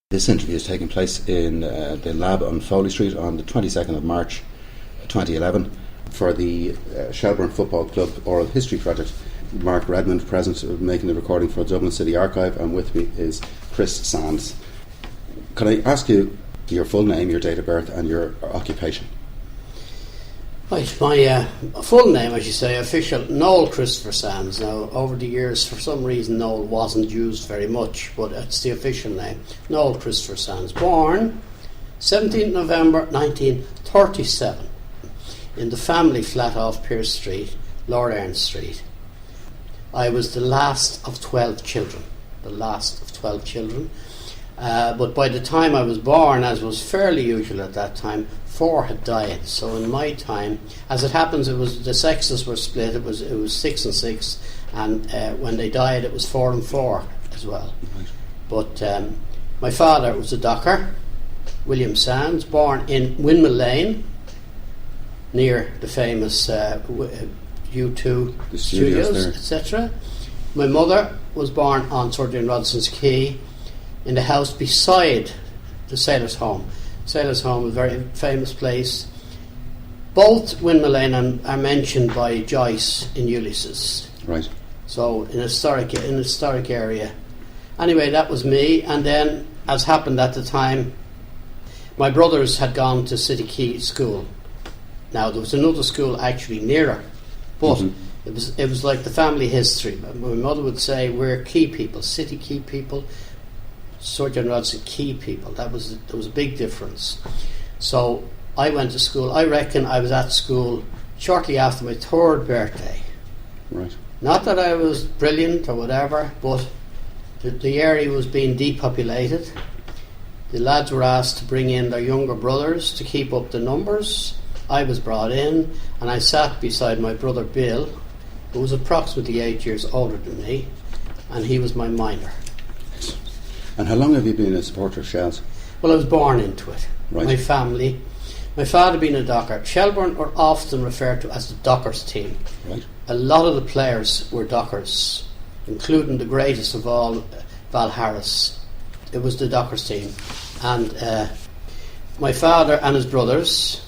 This interview is taking place in the lab on Foley Street on the 22nd of March 2011 for the Shelbourne Football Club Oral History Project. Mark Redmond present, making the recording for Dublin City Archive, and with me is Chris Sands. Can I ask you your full name, your date of birth and your occupation? Right, my full name, I should say, official, Noel Christopher Sands. Now, over the years, for some reason, Noel wasn't used very much, but it's the official name, Noel Christopher Sands. Born 17th November 1937 in the family flat off Pearse Street, Lord Ernst Street. I was the last of 12 children, but by the time I was born, as was fairly usual at that time, 4 had died. So in my time, as it happens, it was the sexes were split. It was 6 and 6, and when they died, it was 4 and 4 as well. Right. But my father was a docker, William Sands, born in Windmill Lane, near the famous U2 the studios, etc. My mother was born on Sir John Rodson's Quay, in the house beside the Sailors' Home. Sailors' Home is a very famous place. Both Windmill Lane are mentioned by Joyce in Ulysses. Right. So in a historic area. Anyway, that was me. And then, as happened at the time, my brothers had gone to City Quay School. Now there was another school actually nearer, but it was like the family history. My mother would say, "We're Quay people, City Quay people." Sir John Rodson Quay people. There was a big difference. So I went to school. I reckon I was at school shortly after my 3rd birthday. Right. Not that I was brilliant or whatever, but the area was being depopulated. The lads were asked to bring in their younger brothers to keep up the numbers. I was brought in, and I sat beside my brother Bill, who was approximately 8 years older than me, and he was my minder. And how long have you been a supporter of Shels? Well, I was born into it. Right. My family. My father being a docker. Shelbourne were often referred to as the Dockers team. Right. A lot of the players were Dockers, including the greatest of all, Val Harris. It was the Dockers team. And my father and his brothers,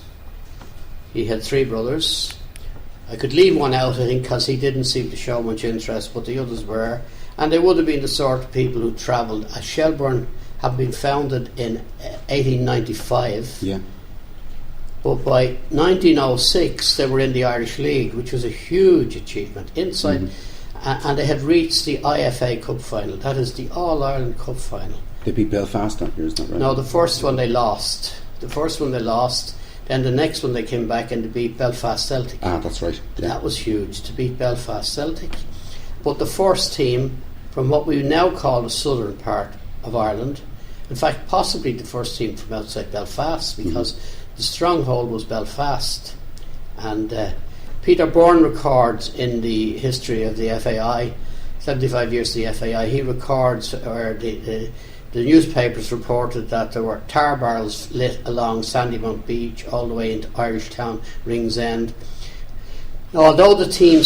he had 3 brothers. I could leave one out, I think, because he didn't seem to show much interest, but the others were. And they would have been the sort of people who travelled. Shelbourne had been founded in 1895. Yeah. But by 1906, they were in the Irish League, which was a huge achievement. And they had reached the IFA Cup final. That is the All-Ireland Cup final. They beat Belfast that year, isn't that right? No, the first one they lost. Then the next one they came back and they beat Belfast Celtic. Ah, that's right. Yeah. That was huge, to beat Belfast Celtic. But the first team from what we now call the southern part of Ireland, in fact possibly the first team from outside Belfast, because the stronghold was Belfast. And Peter Byrne records in the history of the FAI, 75 years of the FAI, he records, or the newspapers reported that there were tar barrels lit along Sandymount Beach all the way into Irish Town, Ringsend. Now, although the team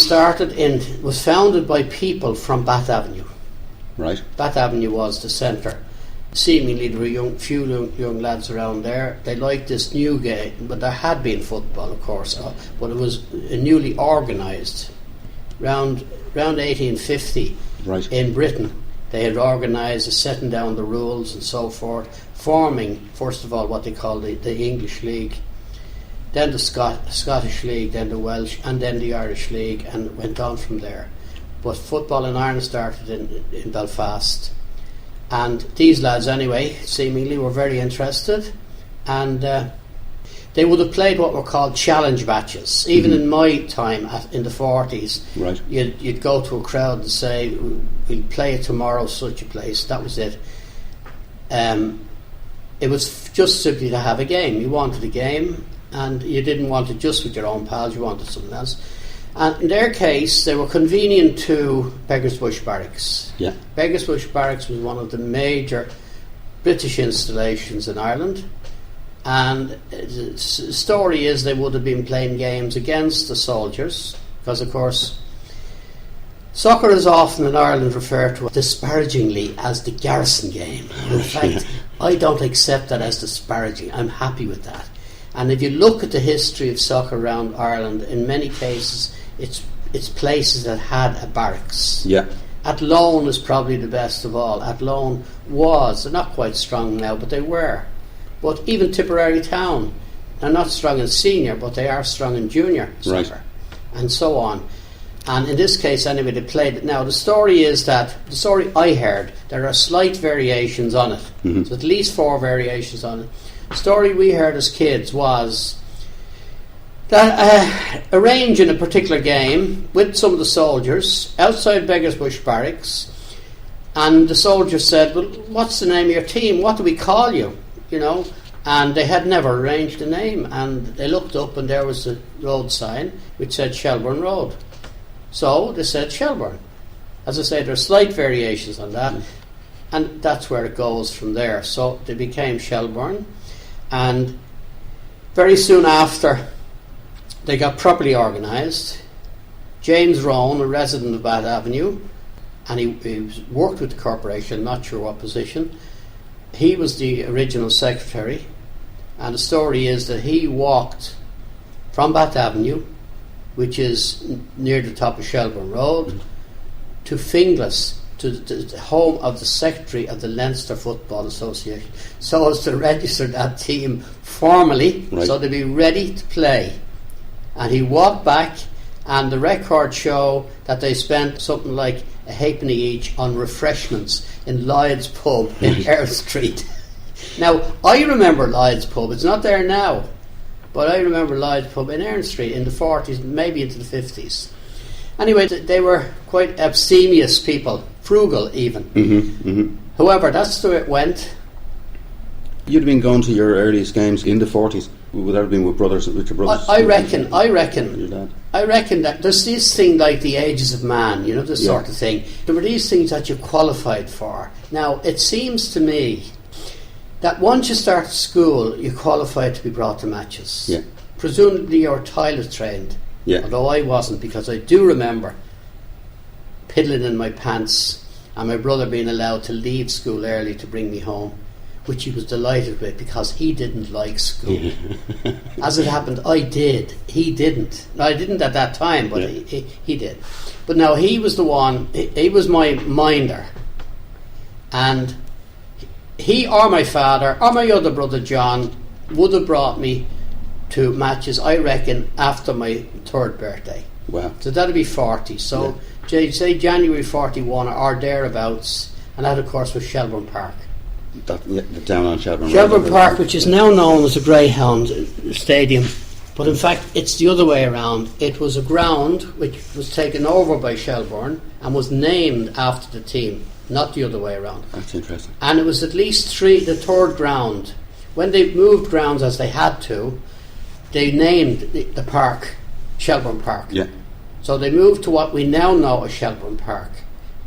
was founded by people from Bath Avenue. Right. Bath Avenue was the centre. Seemingly there were few young lads around there. They liked this new game, but there had been football, of course, but it was newly organised. Round 1850, right, in Britain, they had organised setting down the rules and so forth, forming, first of all, what they called the English League, then the Scottish League, then the Welsh, and then the Irish League, and went on from there. But football in Ireland started in Belfast. And these lads, anyway, seemingly were very interested. And they would have played what were called challenge matches. Even in my time, in the 40s, right, you'd go to a crowd and say, "We'll play it tomorrow, such a place." That was it. It was just simply to have a game. You wanted a game, and you didn't want it just with your own pals, you wanted something else. And in their case, they were convenient to Beggars Bush Barracks. Yeah. Beggars Bush Barracks was one of the major British installations in Ireland. And the story is they would have been playing games against the soldiers, because, of course, Soccer is often in Ireland referred to disparagingly as the garrison game. In fact, I don't accept that as disparaging. I'm happy with that. And if you look at the history of soccer around Ireland, in many cases it's places that had a barracks. Yeah. Athlone is probably the best of all. Athlone was, they're not quite strong now, but they were. But even Tipperary Town, they're not strong in senior, but they are strong in junior soccer. Right. And so on. And in this case, anyway, they played it. Now, the story I heard, there are slight variations on it. Mm-hmm. So at least 4 variations on it. The story we heard as kids was that arranging a particular game with some of the soldiers outside Beggars Bush Barracks, and the soldiers said, well, what's the name of your team? What do we call you? You know, and they had never arranged a name, and they looked up and there was a road sign which said Shelbourne Road. So they said Shelbourne. As I say, there are slight variations on that, and that's where it goes from there. So they became Shelbourne, and very soon after they got properly organised. James Rowan, a resident of Bath Avenue, and he worked with the corporation, not sure what position. He was the original secretary, and the story is that he walked from Bath Avenue, which is near the top of Shelbourne Road, to Finglas, to the home of the secretary of the Leinster Football Association, so as to register that team formally, so they'd be ready to play. And he walked back, and the records show that they spent something like a halfpenny each on refreshments in Lloyd's Pub in Earl Street. Now, I remember Lloyd's Pub. It's not there now, but I remember Lloyd's Pub in Earl Street in the 40s, maybe into the 50s. Anyway, they were quite abstemious people, frugal even. Mm-hmm, mm-hmm. However, that's the way it went. You'd have been going to your earliest games in the 40s. Would that have been with your brothers? I reckon that there's this thing like the ages of man, you know, this sort of thing. There were these things that you qualified for. Now, it seems to me that once you start school, you qualified to be brought to matches. Yeah. Presumably you're toilet trained. Yeah. Although I wasn't, because I do remember piddling in my pants and my brother being allowed to leave school early to bring me home, which he was delighted with because he didn't like school. As it happened, I did. He didn't. No, I didn't at that time, but he did. But now he was the one, he was my minder. And he or my father or my other brother John would have brought me to matches, I reckon, after my 3rd birthday. Wow. So that'd be 40. So say January 41 or thereabouts, and that of course was Shelbourne Park. Down on Shelbourne Road. Shelbourne Park, which is now known as a Greyhound Stadium, but in fact it's the other way around. It was a ground which was taken over by Shelbourne and was named after the team, not the other way around. That's interesting. And it was at least the 3rd ground. When they moved grounds, as they had to, they named the park Shelbourne Park. Yeah. So they moved to what we now know as Shelbourne Park,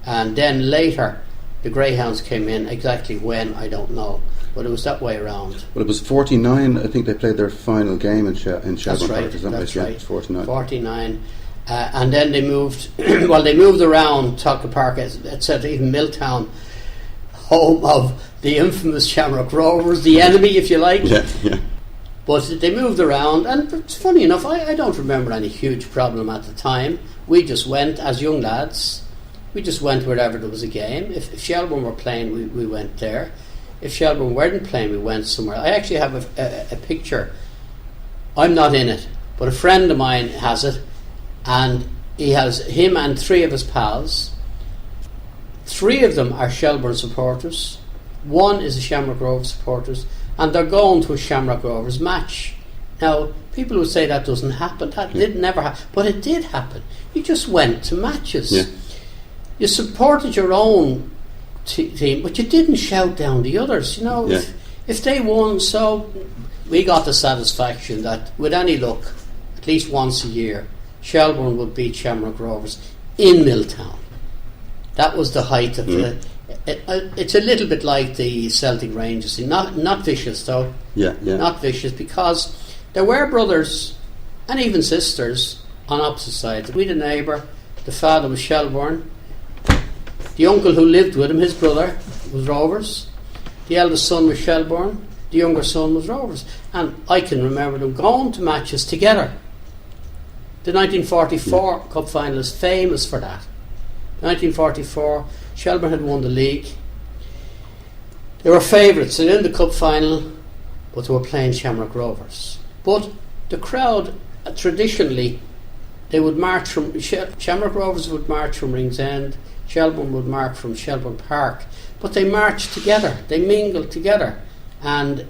and then later the Greyhounds came in. Exactly when, I don't know, but it was that way around. Well, it was 49. I think they played their final game in Shelbourne Park. That's right. 49. 49. And then they moved. Well, they moved around Tucker Park, etc. Even Milltown, home of the infamous Shamrock Rovers, the enemy, if you like. Yeah. But they moved around, and it's funny enough, I don't remember any huge problem at the time. We just went as young lads. We just went wherever there was a game. If Shelbourne were playing, we went there. If Shelbourne weren't playing, we went somewhere. I actually have a picture. I'm not in it, but a friend of mine has it, and he has him and 3 of his pals. 3 of them are Shelbourne supporters. 1 is a Shamrock Rovers supporters, and they're going to a Shamrock Rovers match. Now, people would say that doesn't happen. That did never happen, but it did happen. You just went to matches. Yeah. You supported your own team, but you didn't shout down the others. You know, if they won, so we got the satisfaction that with any luck, at least once a year, Shelbourne would beat Shamrock Rovers in Milltown. That was the height of the. It's a little bit like the Celtic Rangers thing. Not vicious though. Yeah. Not vicious, because there were brothers and even sisters on opposite sides. We had a neighbour. The father was Shelbourne. The uncle who lived with him, his brother, was Rovers. The eldest son was Shelbourne, the younger son was Rovers. And I can remember them going to matches together. The 1944 Cup final is famous for that. 1944, Shelbourne had won the league. They were favourites in the cup final, but they were playing Shamrock Rovers. But the crowd, traditionally, they would march from Shamrock Rovers would march from Ringsend, Shelbourne would march from Shelbourne Park, but they marched together, they mingled together, and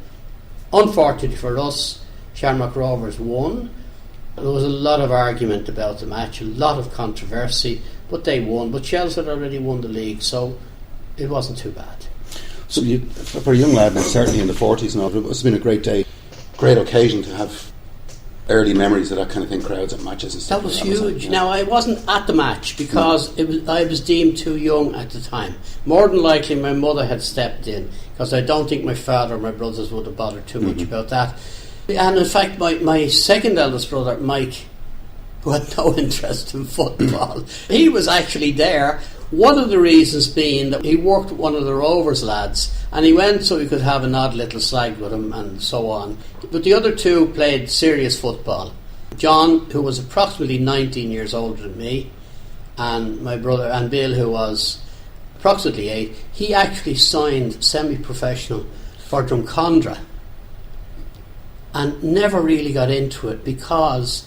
unfortunately for us, Shamrock Rovers won. There was a lot of argument about the match, a lot of controversy, but they won. But Shels had already won the league, so it wasn't too bad. So for a young lad, and certainly in the 40s now, it must have been a great day, great occasion to have early memories of that kind of thing, crowds at matches and stuff. That was huge. Now, I wasn't at the match because I was deemed too young at the time. More than likely my mother had stepped in, because I don't think my father or my brothers would have bothered too much about that. And in fact, my second eldest brother, Mike, who had no interest in football, he was actually there. One of the reasons being that he worked with one of the Rovers lads, and he went so he could have an odd little slag with him and so on. But the other two played serious football. John, who was approximately 19 years older than me, and my brother, and Bill, who was approximately 8, he actually signed semi-professional for Drumcondra and never really got into it because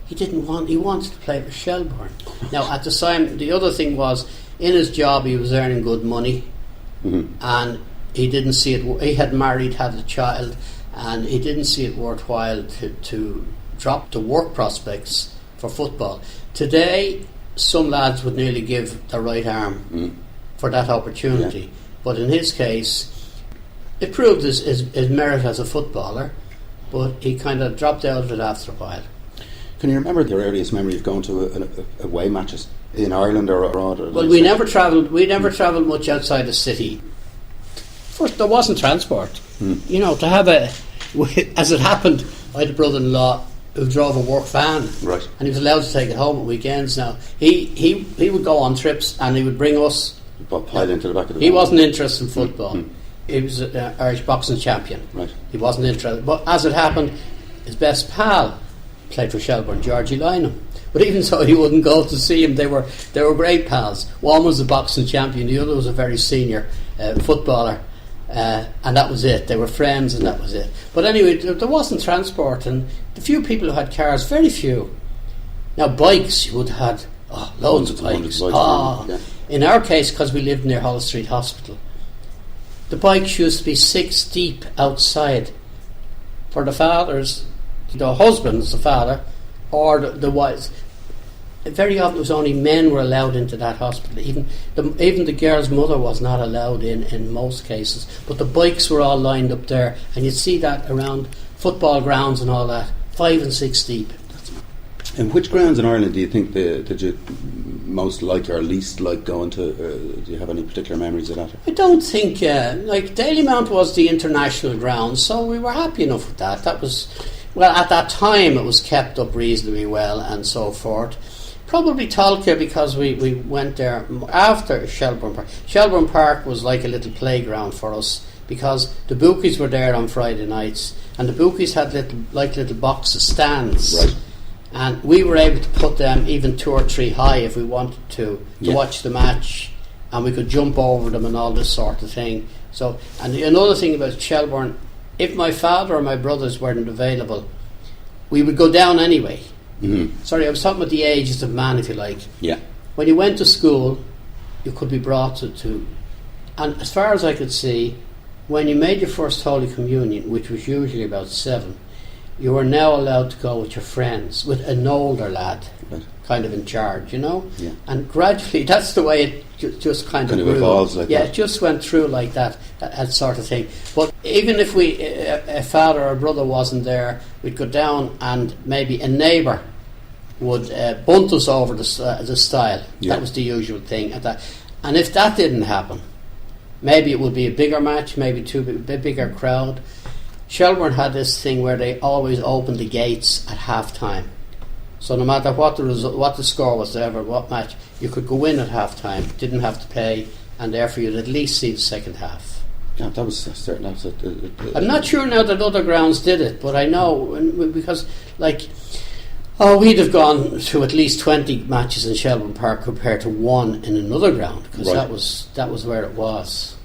he wanted to play for Shelbourne. Now, at the time, the other thing was, in his job, he was earning good money, and he didn't see it. He had married, had a child, and he didn't see it worthwhile to drop the work prospects for football. Today, some lads would nearly give their right arm for that opportunity, but in his case, it proved his merit as a footballer, but he kind of dropped out of it after a while. Can you remember your earliest memory of going to away matches in Ireland or abroad? Well, we never travelled. We never travelled much outside the city. First, there wasn't transport. You know, to have as it happened, I had a brother-in-law who drove a work van, right, and he was allowed to take it home at weekends. Now he would go on trips and he would bring us. Piled into the back of the van. He wasn't interested in football. He was an Irish boxing champion. Right. He wasn't interested, but as it happened, his best pal played for Shelbourne, Georgie Lynham. But even so, he wouldn't go to see him. They were great pals. One was a boxing champion, the other was a very senior footballer, and that was it. They were friends, and that was it. But anyway, there wasn't transport, and the few people who had cars, very few. Now, bikes, you would have had loads of bikes. In our case, because we lived near Hull Street Hospital, the bikes used to be 6 deep outside for the fathers, the husbands, the father, or the wives. Very often it was only men were allowed into that hospital. Even the girl's mother was not allowed in most cases. But the bikes were all lined up there, and you'd see that around football grounds and all that, 5 and 6 deep. And which grounds in Ireland do you think did you most like or least like going to? Do you have any particular memories of that? I don't think, like Dalymount was the international ground, so we were happy enough with that. That was, well, at that time it was kept up reasonably well and so forth. Probably Tolka, because we went there after Shelbourne Park. Shelbourne Park was like a little playground for us, because the bookies were there on Friday nights, and the bookies had little box of stands. Right. And we were able to put them even 2 or 3 high if we wanted to watch the match, and we could jump over them and all this sort of thing. So, and another thing about Shelbourne, if my father or my brothers weren't available, we would go down anyway. Sorry, I was talking about the ages of man, if you like. Yeah. When you went to school, you could be brought to and as far as I could see, when you made your first Holy Communion, which was usually about 7, you were now allowed to go with your friends, with an older lad, kind of in charge, you know? Yeah. And gradually, that's the way it just kind of grew. Evolves like that. Yeah, it just went through like that sort of thing. But even if a father or a brother wasn't there, we'd go down and maybe a neighbour would bunt us over the stile. Yeah. That was the usual thing. And if that didn't happen, maybe it would be a bigger match, maybe a bigger crowd. Shelbourne had this thing where they always opened the gates at half time. So no matter what the score was there, what match, you could go in at half time, didn't have to pay, and therefore you'd at least see the second half. Yeah, that was certain. That was I'm not sure now that other grounds did it, but I know because, like, we'd have gone to at least 20 matches in Shelbourne Park compared to one in another ground, because right. that was where it was.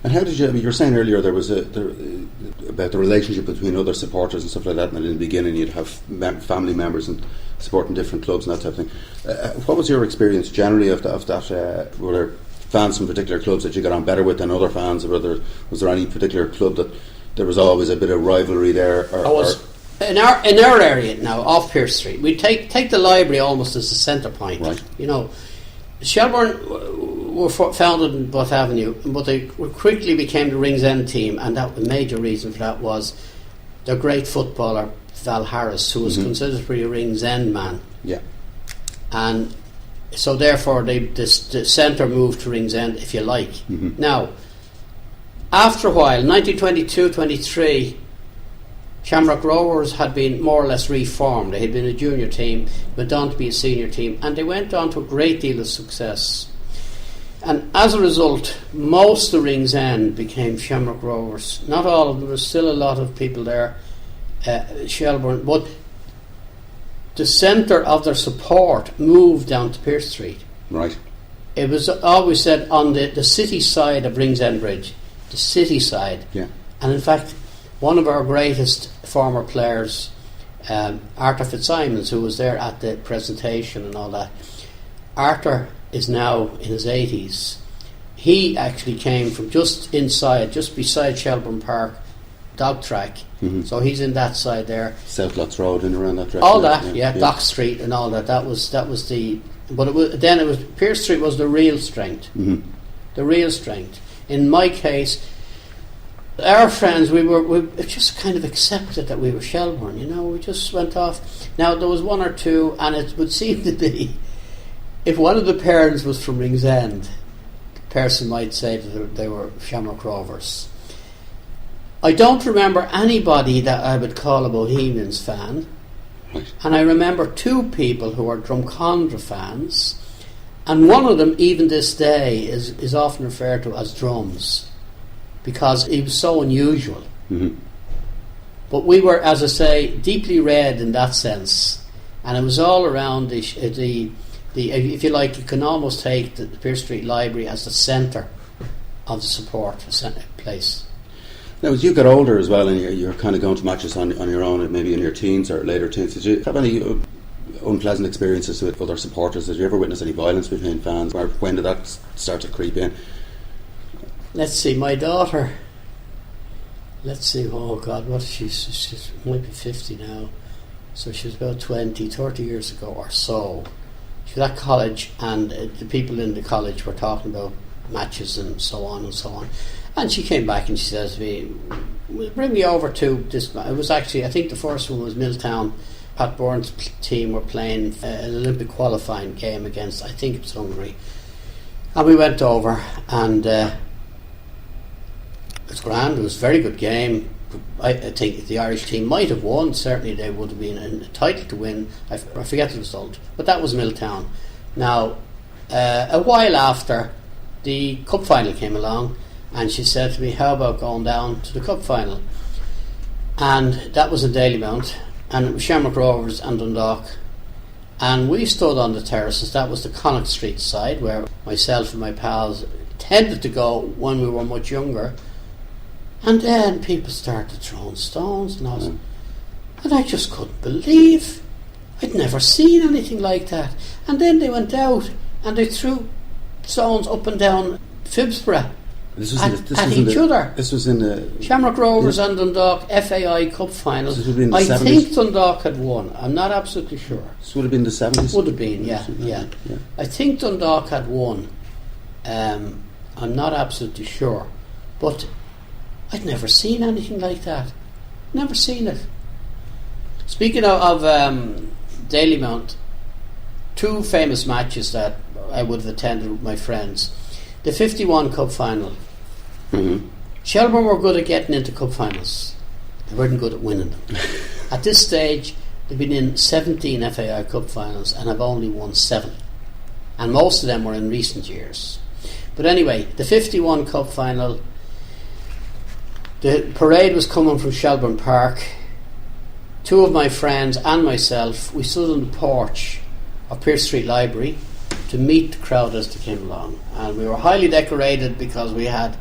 And how did you? You were saying earlier there was about the relationship between other supporters and stuff like that. And in the beginning, you'd have family members and supporting different clubs and that type of thing. What was your experience generally of that? Were there fans from particular clubs that you got on better with than other fans? Or was there any particular club that there was always a bit of rivalry there? In our area now, off Pearse Street, we take the library almost as the centre point. Right. You know, Shelbourne were founded in Butt Avenue, but they quickly became the Ringsend team, and that the major reason for that was their great footballer Val Harris, who was considered to be a Ringsend man. Yeah. And so therefore the centre moved to Ringsend, if you like. Mm-hmm. Now, after a while, 1922-23, Shamrock Rovers had been more or less reformed. They had been a junior team, went on to be a senior team, and they went on to a great deal of success. And as a result, most of Ringsend became Shamrock Rovers. Not all of them. There's still a lot of people there, Shelbourne, but the centre of their support moved down to Pearse Street. Right. It was always said on the city side of Ringsend Bridge, the city side. Yeah. And in fact, one of our greatest former players, Arthur Fitzsimons, who was there at the presentation and all that, Arthur is now in his 80s. He actually came from just beside Shelbourne Park, dog track. Mm-hmm. So he's in that side there. South Lots Road and around that direction. All that, yeah. Dock Street and all that. That was the. But it was Pearse Street was the real strength. Mm-hmm. The real strength. In my case, our friends, we just kind of accepted that we were Shelbourne. You know, we just went off. Now there was one or two, and it would seem to be, if one of the parents was from Ringsend, the person might say that they were Shamrock Rovers. I don't remember anybody that I would call a Bohemians fan. Right. And I remember two people who are Drumcondra fans, and one of them, even this day, is often referred to as Drums, because he was so unusual. Mm-hmm. But we were, as I say, deeply red in that sense, and it was all around the if you like, you can almost take the Pearse Street Library as the centre of the support place. Now, as you got older as well, and you're kind of going to matches on your own, maybe in your teens or later teens, did you have any unpleasant experiences with other supporters? Did you ever witness any violence between fans? Or when did that start to creep in? Let's see, my daughter. Let's see, oh God, what she might be 50 now. So she was about 20, 30 years ago or so. She was at college, and the people in the college were talking about matches and so on and so on. And she came back and she says to me, bring me over to this. It was actually, I think the first one was Milltown. Pat Bourne's team were playing an Olympic qualifying game against, I think it was Hungary. And we went over, and it was grand. It was a very good game. I think the Irish team might have won. Certainly they would have been entitled to win. I forget the result. But that was Milltown. Now, a while after, the cup final came along, and she said to me, how about going down to the cup final? And that was in Dalymount, and it was Shamrock Rovers and Dundalk. And we stood on the terraces. That was the Connacht Street side, where myself and my pals tended to go when we were much younger. And then people started throwing stones, and I just couldn't believe. I'd never seen anything like that. And then they went out and they threw stones up and down Phibsborough at each other. This was in the Shamrock Rovers and Dundalk FAI Cup final. I 70s? think Dundalk had won. I'm not absolutely sure. This would have been the 70s? Would have been, yeah. I think Dundalk had won. I'm not absolutely sure. But I'd never seen anything like that. Never seen it. Speaking of Dalymount, two famous matches that I would have attended with my friends. The 51 Cup final. Mm-hmm. Shelbourne were good at getting into cup finals. They weren't good at winning them. At this stage, they've been in 17 FAI Cup finals and have only won 7. And most of them were in recent years. But anyway, the 51 Cup final, The parade was coming from Shelbourne Park. Two of my friends and myself, we stood on the porch of Pearse Street Library to meet the crowd as they came along, and we were highly decorated because we had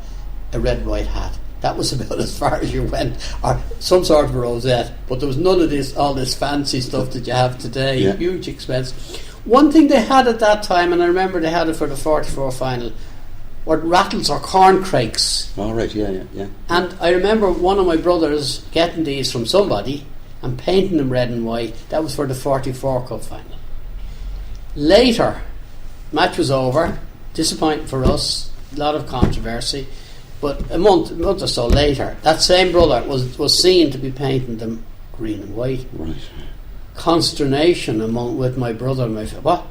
a red and white hat. That was about as far as you went, or some sort of a rosette, but there was none of this, all this fancy stuff that you have today. Yeah. Huge expense. One thing they had at that time, and I remember they had it for the 44 final, were rattles or corn crakes. All right, yeah. And I remember one of my brothers getting these from somebody and painting them red and white. That was for the 44 Cup final. Later, match was over, disappointing for us, a lot of controversy, but a month or so later, that same brother was seen to be painting them green and white. Right. Consternation with my brother and my what?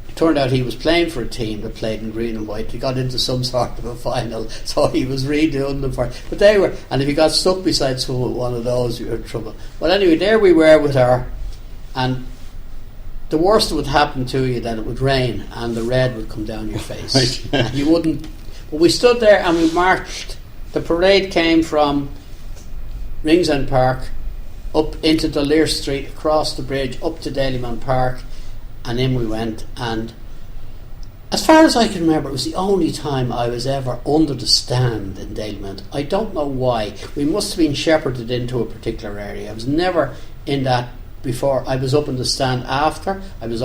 It turned out he was playing for a team that played in green and white. He got into some sort of a final, so he was redoing them for. But they were, and if you got stuck beside one of those, you were in trouble. Well, anyway, there we were with her, and the worst that would happen to you, that it would rain and the red would come down your face. Right, yeah. And you wouldn't. But we stood there and we marched. The parade came from Ringsend Park up into D'Lear Street, across the bridge, up to Dalymount Park, and in we went. And as far as I can remember, it was the only time I was ever under the stand in Dalymount. I don't know why. We must have been shepherded into a particular area. I was never in that before. I was up in the stand after. I was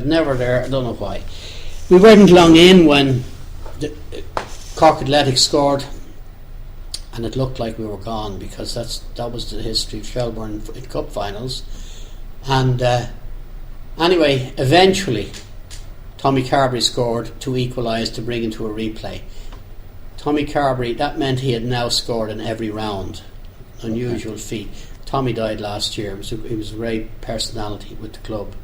never there. I don't know why. We weren't long in when the Cork Athletics scored, and it looked like we were gone, because that was the history of Shelbourne in cup finals. And anyway, eventually Tommy Carberry scored to equalise, to bring into a replay. Tommy Carberry, that meant he had now scored in every round. Unusual feat. Tommy died last year. He was a great personality with the club.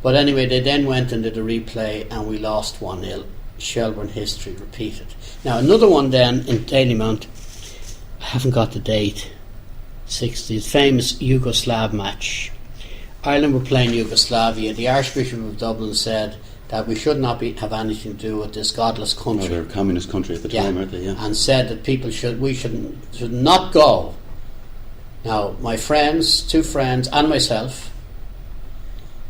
But anyway, they then went and did a replay, and we lost 1-0. Shelbourne history repeated. Now another one then in Dalymount, I haven't got the date, 60s, famous Yugoslav match. Ireland were playing Yugoslavia. The Archbishop of Dublin said that we should not have anything to do with this godless country. They're a communist country at the time, aren't they? Yeah. And said that we should not go. Now, my friends, two friends, and myself,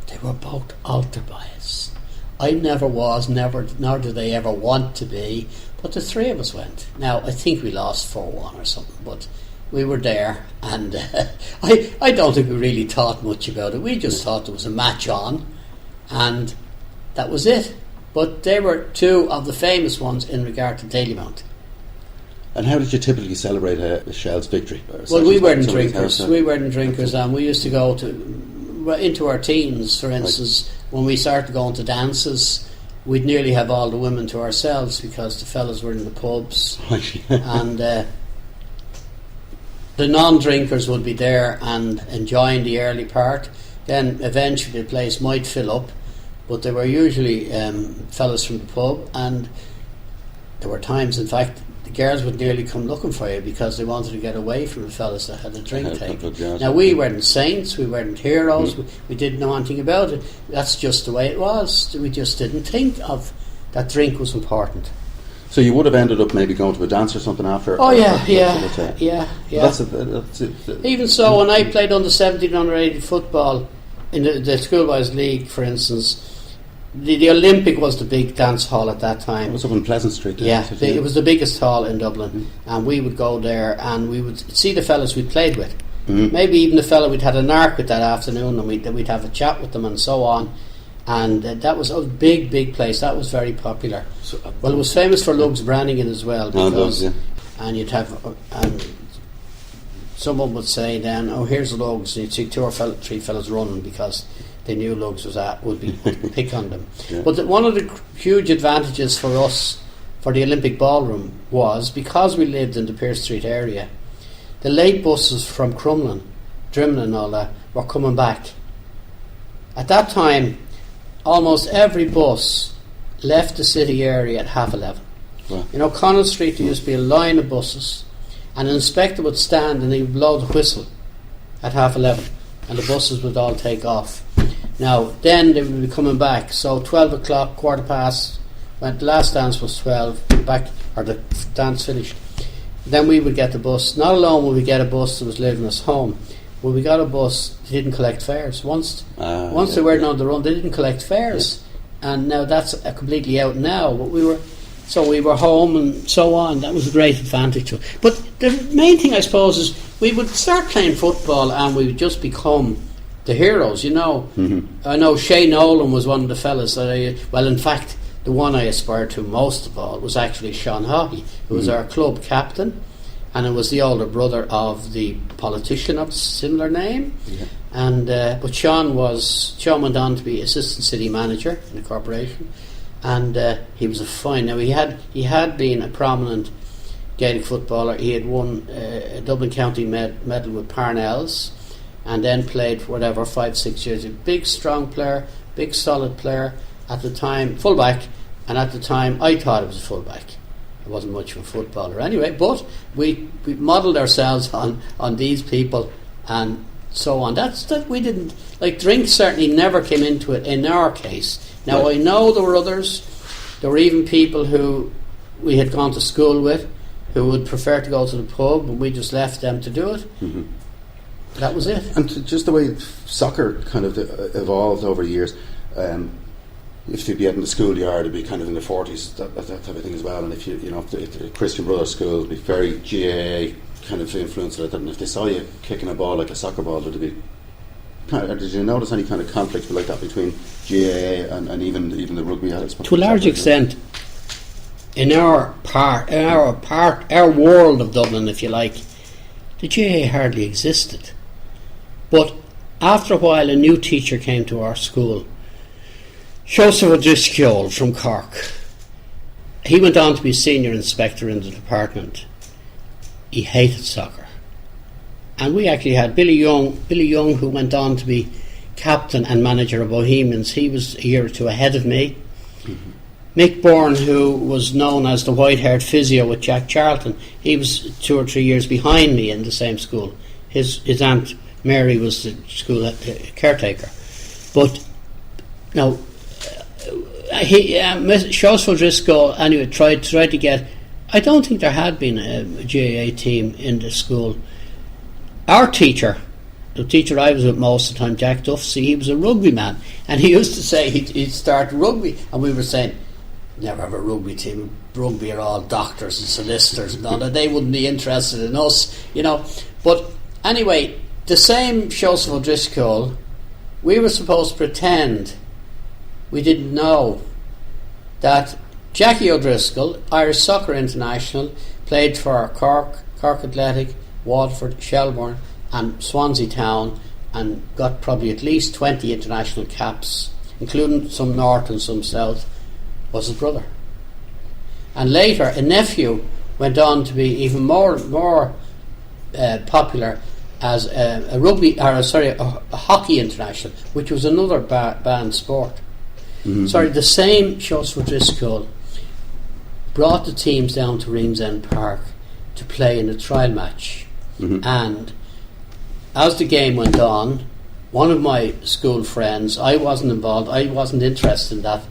they were both altar boys. I never was, nor did they ever want to be, but the three of us went. Now, I think we lost 4-1 or something, but we were there, and I don't think we really thought much about it. We just thought there was a match on, and that was it. But they were two of the famous ones in regard to Dalymount. And how did you typically celebrate a Shels victory? Well, we weren't drinkers. And we used to go into our teens, for instance. Right. When we started going to dances, we'd nearly have all the women to ourselves, because the fellas were in the pubs. Right. And the non-drinkers would be there and enjoying the early part. Then eventually the place might fill up, but they were usually fellas from the pub, and there were times, in fact, the girls would nearly come looking for you because they wanted to get away from the fellas that had a drink taken. Now, we weren't saints, we weren't heroes, we didn't know anything about it. That's just the way it was. We just didn't think of that drink was important. So you would have ended up maybe going to a dance or something after? Oh, yeah. Even so, when I played under 17, under 18 football in the schoolboys league, for instance, the Olympic was the big dance hall at that time. It was up on Pleasant Street. It was the biggest hall in Dublin, and we would go there and we would see the fellas we played with. Maybe even the fella we'd had a narc with that afternoon, and we'd have a chat with them and so on. And that was a big place. That was very popular. Well, it was famous for Lugs Brannigan as well, because and you'd have and someone would say then, "Oh, here's the Lugs," and you'd see three fellas running because they knew Lugs would pick on them. Yeah. But one of the huge advantages for us, for the Olympic Ballroom, was because we lived in the Pearse Street area, the late buses from Crumlin, Drimlin and all that were coming back. At that time, almost every bus left the city area at 11:30. Wow. You know, Connell Street, there used to be a line of buses, and an inspector would stand and he would blow the whistle at 11:30, and the buses would all take off. Now, then they would be coming back, so 12 o'clock, quarter past, when the last dance was 12, back, or the dance finished. then we would get the bus. Not alone would we get a bus that was leaving us home. When we got a bus, they didn't collect fares. Once they weren't on their own, they didn't collect fares. Yeah. And now that's completely out now. But we were home and so on. That was a great advantage to it. But the main thing, I suppose, is we would start playing football and we would just become the heroes, you know. Mm-hmm. I know Shane Nolan was one of the fellas that in fact, the one I aspired to most of all was actually Sean Haughey, who was our club captain, and it was the older brother of the politician of similar name. Yeah. And but Sean went on to be assistant city manager in the corporation, and he was a fine. Now he had been a prominent Gaelic footballer. He had won a Dublin County medal with Parnells, and then played for 5-6 years. A big, strong player, big, solid player. At the time, fullback, and at the time I thought it was a fullback. I wasn't much of a footballer anyway, but we modelled ourselves on these people and so on. That we didn't like. Drink certainly never came into it in our case. Now I know there were others. There were even people who we had gone to school with who would prefer to go to the pub, and we just left them to do it. Mm-hmm. That was it. And just the way soccer kind of evolved over the years. If you'd be out in the schoolyard, it'd be kind of in the 40s, that type of thing as well. And if if the Christian Brothers school would be very GAA kind of influenced like that. And if they saw you kicking a ball like a soccer ball, would it be? Did you notice any kind of conflict like that between GAA and even the rugby? To a large extent, in our world of Dublin, if you like, the GAA hardly existed. But after a while, a new teacher came to our school. Joseph O'Driscoll from Cork. He went on to be senior inspector in the department. He hated soccer. And we actually had Billy Young, who went on to be captain and manager of Bohemians. He was a year or two ahead of me. Mm-hmm. Mick Bourne, who was known as the white-haired physio with Jack Charlton, he was 2 or 3 years behind me in the same school. His Aunt Mary was the school caretaker. But now, Shels O'Driscoll anyway tried to get. I don't think there had been a GAA team in the school. Our teacher, the teacher I was with most of the time, Jack Duffsey, he was a rugby man, and he used to say he'd start rugby, and we were saying, never have a rugby team. Rugby are all doctors and solicitors and all that. They wouldn't be interested in us, you know. But anyway, the same Joseph O'Driscoll, we were supposed to pretend we didn't know that Jackie O'Driscoll, Irish Soccer International, played for Cork Athletic, Waterford, Shelbourne and Swansea Town, and got probably at least 20 international caps, including some north and some south, was his brother. And later a nephew went on to be even more popular as a hockey international, which was another banned sport. Mm-hmm. The same Joseph O'Driscoll brought the teams down to Ringsend Park to play in a trial match. Mm-hmm. And as the game went on, one of my school friends, I wasn't involved, I wasn't interested in that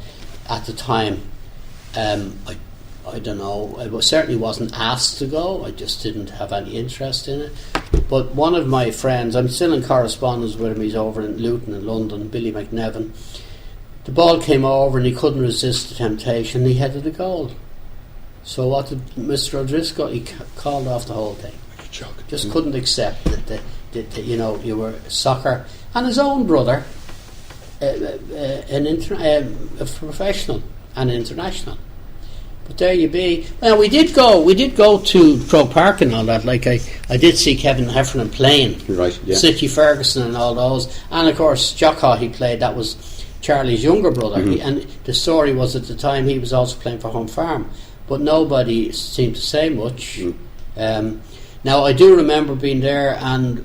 at the time. I don't know, I certainly wasn't asked to go, I just didn't have any interest in it. But one of my friends, I'm still in correspondence with him, he's over in Luton in London, Billy McNevin. The ball came over and he couldn't resist the temptation, he headed a goal. So what did Mr. O'Driscoll, he called off the whole thing. Just couldn't accept that you were soccer. And his own brother, a professional and international. But there you be. Well, we did go to Croke Park and all that. Like I did see Kevin Heffernan playing, right? Yeah. Sitchy Ferguson and all those, and of course Jock he played. That was Charlie's younger brother, mm-hmm. And the story was at the time he was also playing for Home Farm, but nobody seemed to say much. Mm. Now I do remember being there and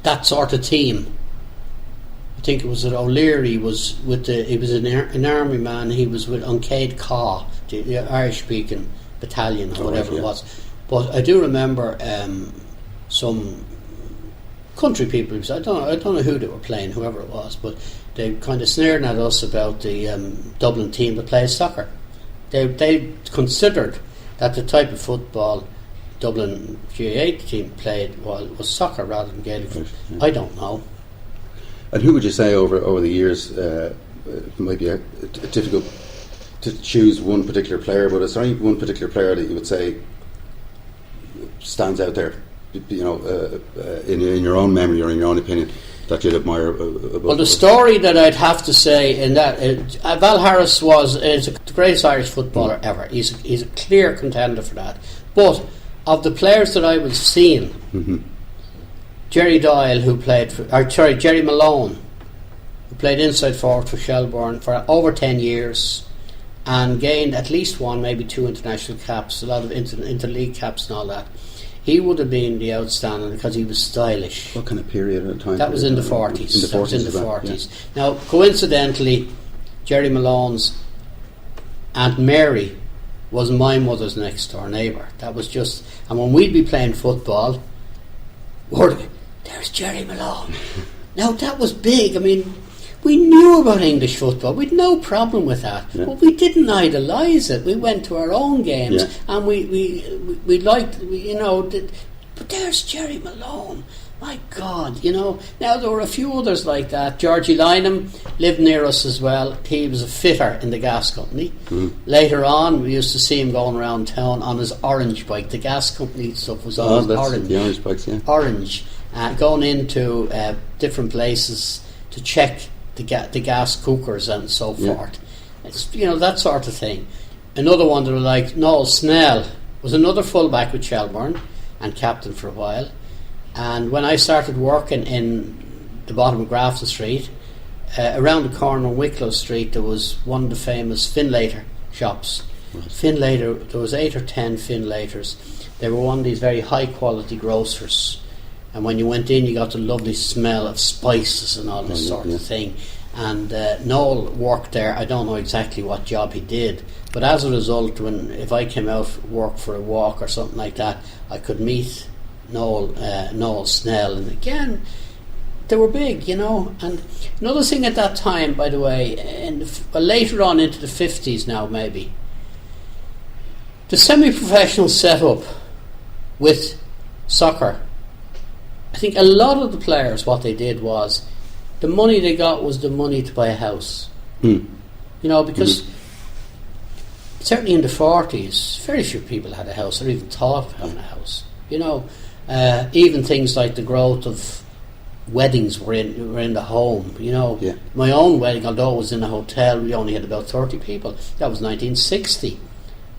that sort of team. I think it was that O'Leary was with he was an army man. He was with Uncade Caw, the Irish speaking battalion or whatever it was. But I do remember some country people. I don't know who they were playing, whoever it was, but they kind of sneered at us about the Dublin team that plays soccer. They considered that the type of football Dublin GAA team played was soccer rather than Gaelic. Right, yeah. I don't know. And who would you say over the years, it might be difficult to choose one particular player, but is there any one particular player that you would say stands out there, in your own memory or in your own opinion, that you'd admire above? Well, the story that I'd have to say in that Val Harris is the greatest Irish footballer ever. He's a clear contender for that. But of the players that I was seeing, Jerry Doyle, Jerry Malone, who played inside forward for Shelbourne for over 10 years and gained at least one, maybe two international caps, a lot of interleague caps and all that. He would have been the outstanding because he was stylish. What kind of period of time? That was in the 40s. In the 40s. Yeah. Now, coincidentally, Jerry Malone's Aunt Mary was my mother's next door neighbour. That was just... And when we'd be playing football, there's Jerry Malone. Now, that was big. I mean, we knew about English football. We'd no problem with that. Yeah. But we didn't idolise it. We went to our own games and we liked, but there's Jerry Malone. My God, Now, there were a few others like that. Georgie Lynham lived near us as well. He was a fitter in the gas company. Later on, we used to see him going around town on his orange bike. The gas company stuff was always orange. The orange bikes, yeah. Orange. Going into different places to check the gas cookers and so forth. It's that sort of thing. Another one that I liked, Noel Snell, was another fullback with Shelbourne and captain for a while. And when I started working in the bottom of Grafton Street, around the corner on Wicklow Street, there was one of the famous Finlater shops. Right. Finlater, there was 8 or 10 Finlaters. They were one of these very high quality grocers. And when you went in, you got the lovely smell of spices and all this sort of thing. And Noel worked there. I don't know exactly what job he did, but as a result, if I came out work for a walk or something like that, I could meet Noel Snell. And again, they were big, And another thing at that time, by the way, later on into the 50s now maybe, the semi-professional setup with soccer, I think a lot of the players, what they did was, the money they got was the money to buy a house. Because certainly in the 40s, very few people had a house or even thought of having a house. Even things like the growth of weddings were in the home. My own wedding, although it was in a hotel, we only had about 30 people. That was 1960.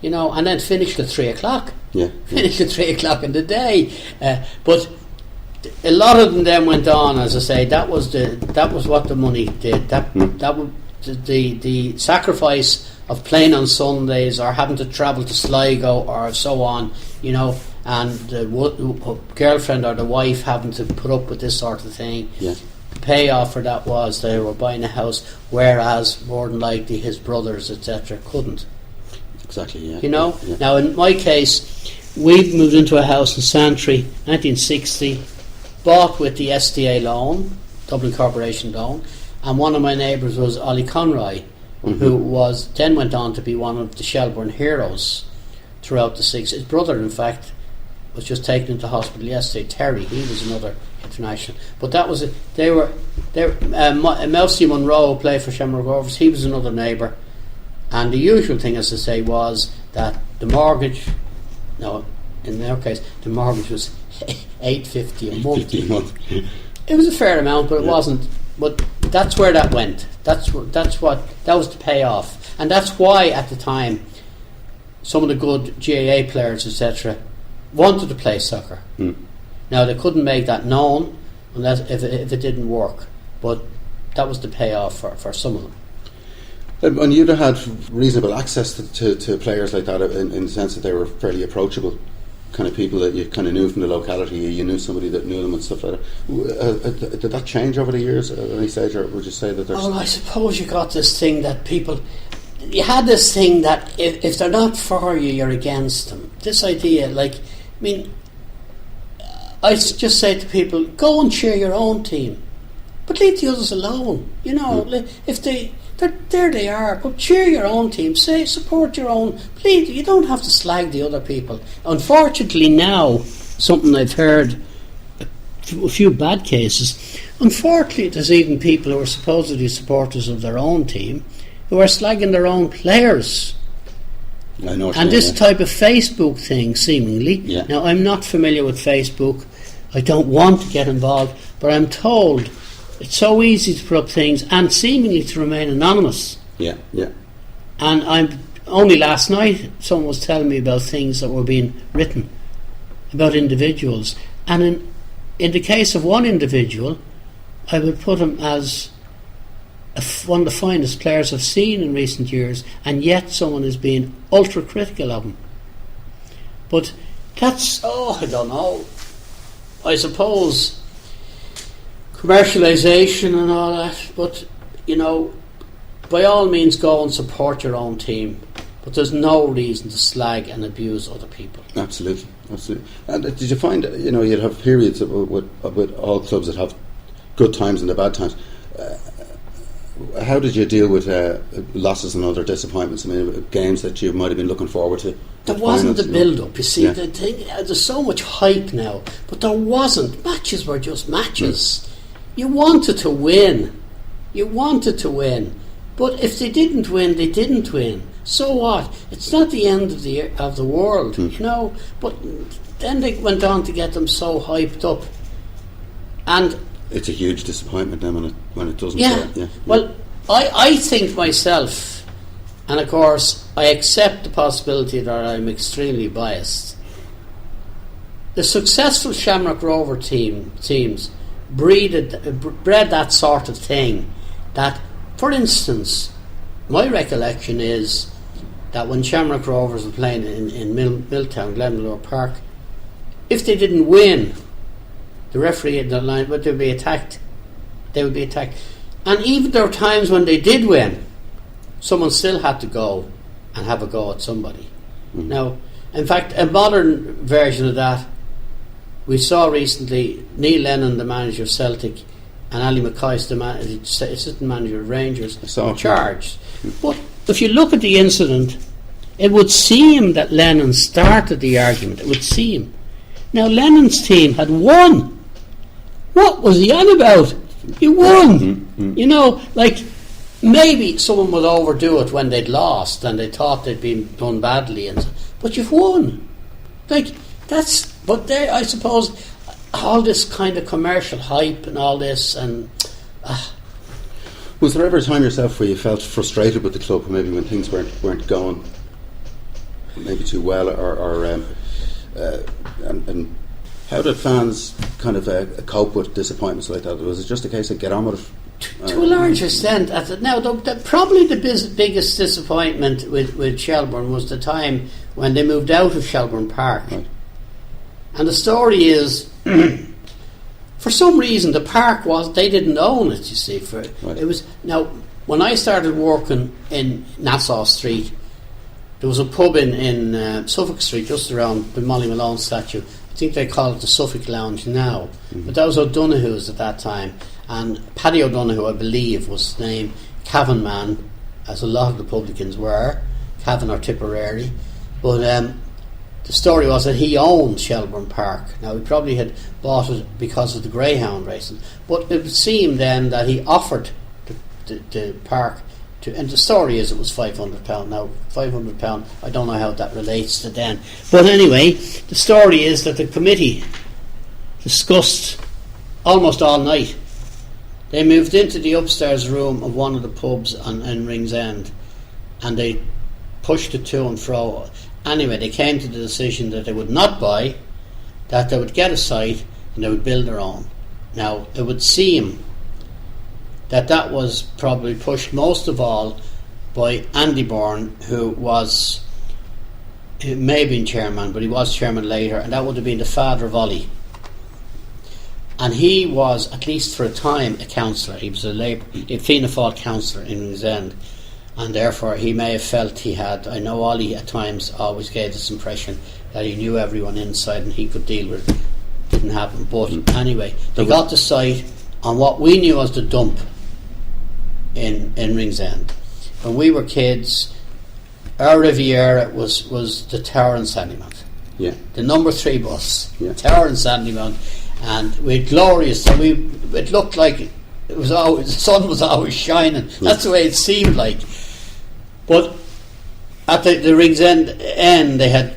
And then finished at 3 o'clock. Finished at 3 o'clock in the day. But a lot of them then went on, as I say. That was what the money did. That was the sacrifice of playing on Sundays or having to travel to Sligo or so on. And the girlfriend or the wife having to put up with this sort of thing. The payoff for that was they were buying a house, whereas more than likely his brothers, etc., couldn't. Exactly. Yeah. Now in my case, we moved into a house in Santry, 1960. Bought with the SDA loan, Dublin Corporation loan, and one of my neighbours was Ollie Conroy, who then went on to be one of the Shelbourne heroes throughout the 60s. His brother, in fact, was just taken into hospital yesterday. Terry, he was another international. But that was it. Melcy Monroe played for Shamrock Rovers. He was another neighbour, and the usual thing, as I say, was that the mortgage. No, in their case, the mortgage was $8.50 a month. It was a fair amount, but it wasn't. But that's where that went. That was the payoff, and that's why at the time some of the good GAA players, etc., wanted to play soccer. Now they couldn't make that known unless if it didn't work, but that was the payoff for some of them. And you'd have had reasonable access to players like that in the sense that they were fairly approachable kind of people that you kind of knew from the locality. You knew somebody that knew them and stuff like that. Did that change over the years at any stage, or would you say that there's... Oh, I suppose you got this thing that people... You had this thing that if they're not for you, you're against them. This idea, I just say to people, go and cheer your own team, but leave the others alone. If There they are. But cheer your own team. Say, support your own. Please, you don't have to slag the other people. Unfortunately now, something I've heard, a few bad cases. Unfortunately, there's even people who are supposedly supporters of their own team who are slagging their own players. I know. And this type of Facebook thing, seemingly. Yeah. Now, I'm not familiar with Facebook. I don't want to get involved, but I'm told it's so easy to put up things and seemingly to remain anonymous. Yeah, yeah. And I'm only last night someone was telling me about things that were being written about individuals, and in the case of one individual, I would put him as one of the finest players I've seen in recent years, and yet someone is being ultra critical of him. But that's, I don't know. I suppose commercialisation and all that, but by all means go and support your own team, but there's no reason to slag and abuse other people. Absolutely. And did you find, you'd have periods with all clubs that have good times and the bad times. How did you deal with losses and other disappointments? I mean, games that you might have been looking forward to. There wasn't the build-up. You see, the thing, there's so much hype now, but there wasn't. Matches were just matches. You wanted to win. But if they didn't win, they didn't win. So what? It's not the end of the world, But then they went on to get them so hyped up, and it's a huge disappointment then when it doesn't. Yeah. Well, I think myself, and of course I accept the possibility that I'm extremely biased. The successful Shamrock Rover teams bred that sort of thing. That, for instance, my recollection is that when Shamrock Rovers were playing in Milltown, Glenmalure Park, if they didn't win, the referee in the line, but they would be attacked. And even there were times when they did win, someone still had to go and have a go at somebody. Mm-hmm. Now, in fact, a modern version of that, we saw recently Neil Lennon, the manager of Celtic, and Ali McCoist, the assistant manager of Rangers, charged. But if you look at the incident, it would seem that Lennon started the argument. It would seem. Now, Lennon's team had won. What was he on about? You won. Mm-hmm. Maybe someone would overdo it when they'd lost and they thought they'd been done badly, but you've won. But there, I suppose, all this kind of commercial hype and all this, and was there ever a time yourself where you felt frustrated with the club, maybe when things weren't going maybe too well, and how did fans kind of cope with disappointments like that? Was it just a case of get on with it? To a large extent. Now, probably the biggest disappointment with Shelbourne was the time when they moved out of Shelbourne Park. Right. And the story is, for some reason, the park they didn't own it, you see. Right. It was, now, when I started working in Nassau Street, there was a pub in Suffolk Street, just around the Molly Malone statue. I think they call it the Suffolk Lounge now. Mm-hmm. But that was O'Donoghue's at that time. And Paddy O'Donoghue, I believe, was his name. Cavan man, as a lot of the publicans were. Cavan or Tipperary. But the story was that he owned Shelbourne Park. Now, he probably had bought it because of the greyhound racing. But it would seem then that he offered the park and the story is it was £500. Now, £500, I don't know how that relates to then. But anyway, the story is that the committee discussed almost all night. They moved into the upstairs room of one of the pubs in Ringsend, and they pushed it to and fro. Anyway, they came to the decision that they would not buy, that they would get a site, and they would build their own. Now, it would seem that was probably pushed most of all by Andy Byrne, who may have been chairman, but he was chairman later, and that would have been the father of Ollie. And he was, at least for a time, a councillor. He was a Fianna Fáil councillor in Ringsend, and therefore he may have felt he had. I know Ollie at times always gave this impression that he knew everyone inside and he could deal with it. Didn't happen. But anyway, they got the site on what we knew as the dump. in Ringsend. When we were kids, our Riviera was the Tower and Sandymount. Yeah. The number 3 bus, Yeah. Tower and Sandymount, and we had glorious. And it looked like it was always, the sun was always shining. That's the way it seemed like. But at the Ringsend end, they had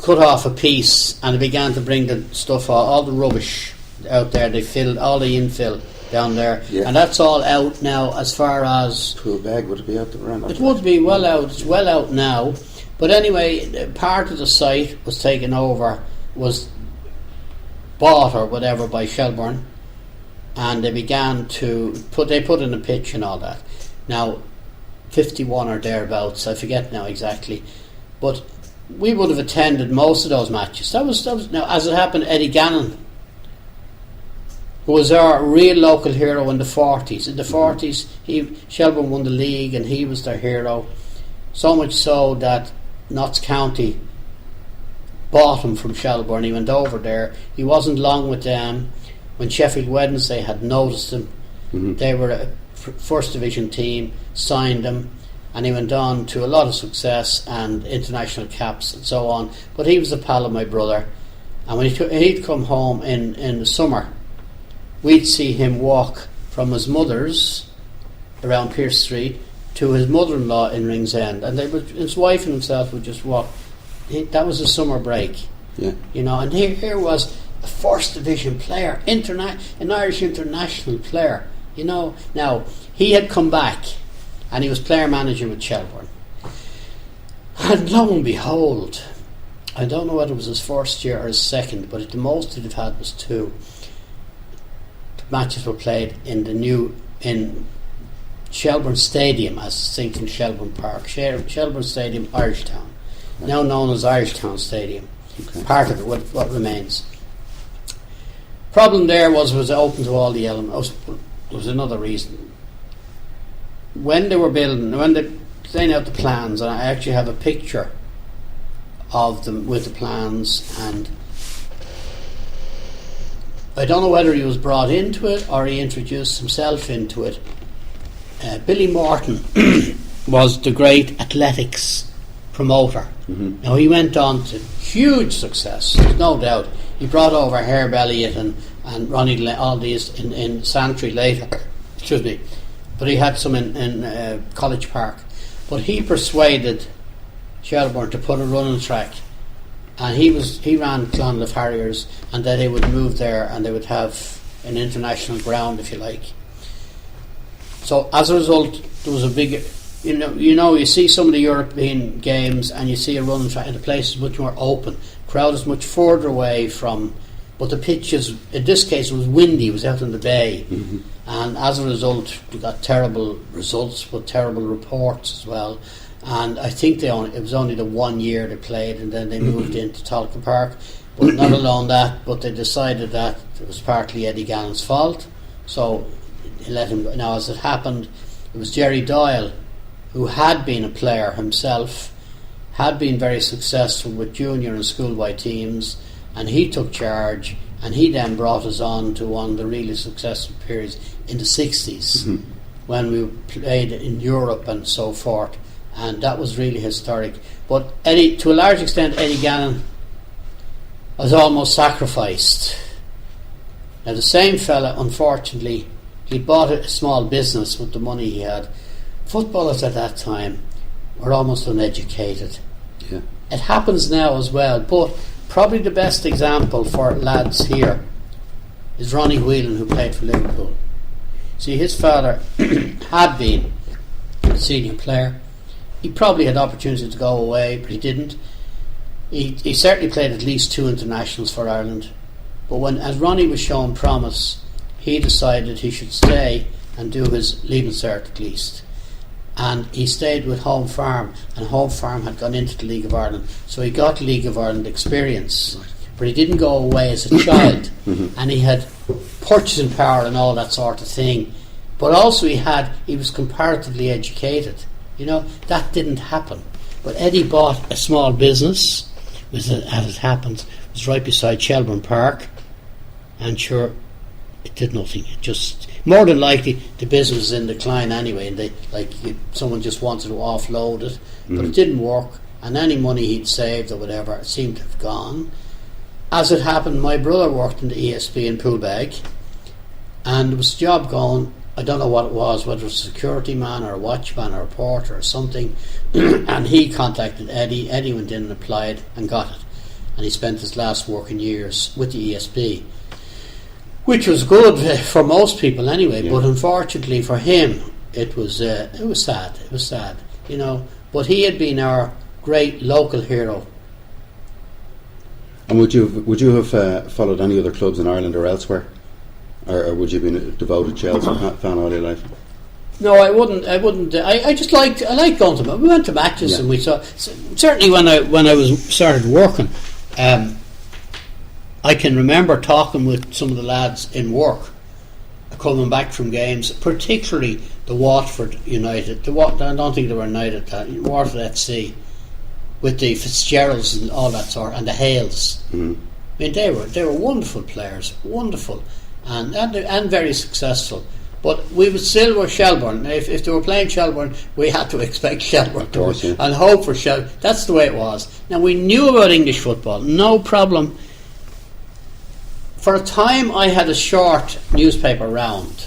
cut off a piece, and they began to bring the stuff out, all the rubbish out there. They filled all the infill down there, and that's all out now. As far as Pool bag, would it be out there? it would be well out. It's well out now. But anyway, part of the site was taken over, was bought or whatever by Shelbourne, and they began to put in a pitch and all that. Now, 51 or thereabouts, I forget now exactly, but we would have attended most of those matches. That was now, as it happened, Eddie Gannon, who was our real local hero in the 40s. In the 40s, Shelbourne won the league, and he was their hero. So much so that Notts County bought him from Shelbourne. He went over there. He wasn't long with them when Sheffield Wednesday had noticed him. They were a first division team, signed him, and he went on to a lot of success and international caps and so on. But he was a pal of my brother, and when he'd come home in the summer, we'd see him walk from his mother's around Pierce Street to his mother-in-law in Ringsend, and his wife and himself would just walk. That was a summer break, and here was a first division player, an Irish international player. Now he had come back, and he was player manager with Shelbourne, and lo and behold, I don't know whether it was his first year or his second, but the most he'd have had was 2. The matches were played in Shelbourne Stadium, as distinct from Shelbourne Park. Shelbourne Stadium, Irishtown, now known as Irishtown Stadium. Okay. Part of it, what remains. Problem there was open to all the elements. There was another reason. When they were laying out the plans, and I actually have a picture of them with the plans, and I don't know whether he was brought into it or he introduced himself into it. Billy Morton was the great athletics promoter. Now he went on to huge success, there's no doubt. He brought over Herb Elliott and Ronnie all these in Santry later, but he had some in College Park. But he persuaded Shelbourne to put a running track, and he ran Clonliffe Harriers, and then they would move there and they would have an international ground, if you like. So as a result, there was a big, you see some of the European games, and you see a running track, and the place is much more open. Crowd is much further away from, but the pitch is, in this case, it was windy. It was out in the bay, and as a result, we got terrible results, but terrible reports as well. And I think it was only the 1 year they played, and then they moved into Tolka Park. But not alone that, but they decided that it was partly Eddie Gannon's fault, so they let him go. Now, as it happened, it was Jerry Doyle, who had been a player himself, had been very successful with junior and schoolboy teams, and he took charge, and he then brought us on to one of the really successful periods in the 60s, when we played in Europe and so forth, and that was really historic. But to a large extent, Eddie Gannon was almost sacrificed. Now, the same fella, unfortunately, he bought a small business with the money he had. Footballers at that time were almost uneducated. Yeah. It happens now as well, but probably the best example for lads here is Ronnie Whelan, who played for Liverpool. See, his father had been a senior player. He probably had opportunity to go away, but he didn't. He certainly played at least 2 internationals for Ireland. But as Ronnie was shown promise, he decided he should stay and do his Leaving Cert at least. And he stayed with Home Farm, and Home Farm had gone into the League of Ireland, so he got League of Ireland experience. But he didn't go away as a child, and he had purchasing power and all that sort of thing. But also he was comparatively educated. That didn't happen. But Eddie bought a small business, as it happens, it was right beside Shelbourne Park, and sure, it did nothing. more than likely the business was in decline anyway, and someone just wanted to offload it, but it didn't work, and any money he'd saved or whatever seemed to have gone. As it happened, my brother worked in the ESB in Poolbeg, and there was a job going. I don't know what it was, whether it was a security man or a watchman or a porter or something, and he contacted Eddie. Eddie went in and applied and got it, and he spent his last working years with the ESB, which was good for most people anyway. But unfortunately for him, it was sad. It was sad, you know. But he had been our great local hero. And would you have followed any other clubs in Ireland or elsewhere? Or would you have been a devoted Chelsea fan all your life? No, I wouldn't. I just liked going to them. We went to matches and we saw. Certainly, when I started working, I can remember talking with some of the lads in work, coming back from games, particularly the Watford United. I don't think they were United. Watford FC, with the Fitzgeralds and all that sort, and the Hales. I mean, they were wonderful players, wonderful. And very successful, but we would still were Shelbourne. If they were playing Shelbourne, we had to expect Shelbourne to win and hope for Shelbourne. That's the way it was. Now, we knew about English football, no problem. For a time, I had a short newspaper round.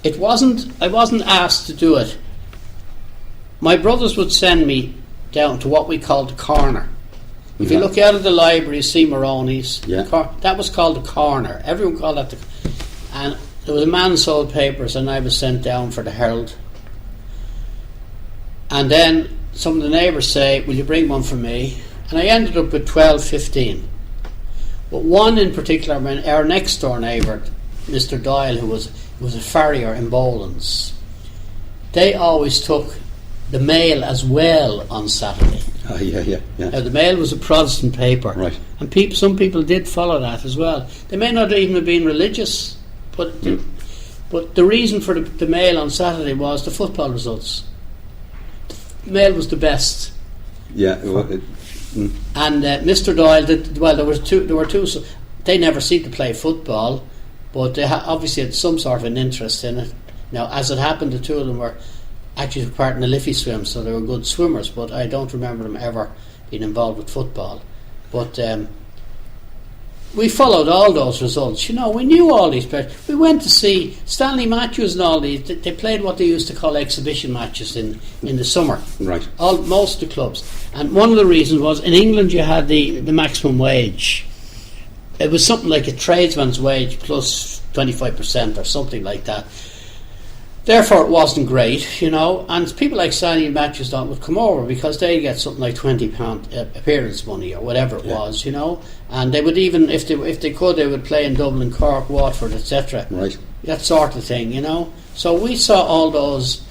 I wasn't asked to do it. My brothers would send me down to what we called the corner. If you look out of the library, you see Maroney's. That was called the corner. Everyone called that and there was a man sold papers, and I was sent down for the Herald. And then some of the neighbours say, will you bring one for me? And I ended up with 12, 15. But one in particular, our next door neighbour, Mr. Doyle, who was a farrier in Boland's, they always took the Mail as well on Saturday. Now, the Mail was a Protestant paper, right. And some people did follow that as well. They may not even have been religious, but the reason for the Mail on Saturday was the football results. The Mail was the best. And Mr. Doyle did well. There were two. So they never seemed to play football, but they obviously had some sort of an interest in it. Now, as it happened, the two of them were actually took part in the Liffey swim, so they were good swimmers, but I don't remember them ever being involved with football. But we followed all those results. You know, we knew all these players. We went to see Stanley Matthews and all these. They played what they used to call exhibition matches in the summer. Right. Most of the clubs. And one of the reasons was, in England you had the maximum wage. It was something like a tradesman's wage plus 25% or something like that. Therefore, it wasn't great, you know, and people like Stanley Matthews would come over because they get something like £20 appearance money or whatever it was, you know, and they would even, if they could, they would play in Dublin, Cork, Watford, etc. Right. That sort of thing, you know. So we saw all those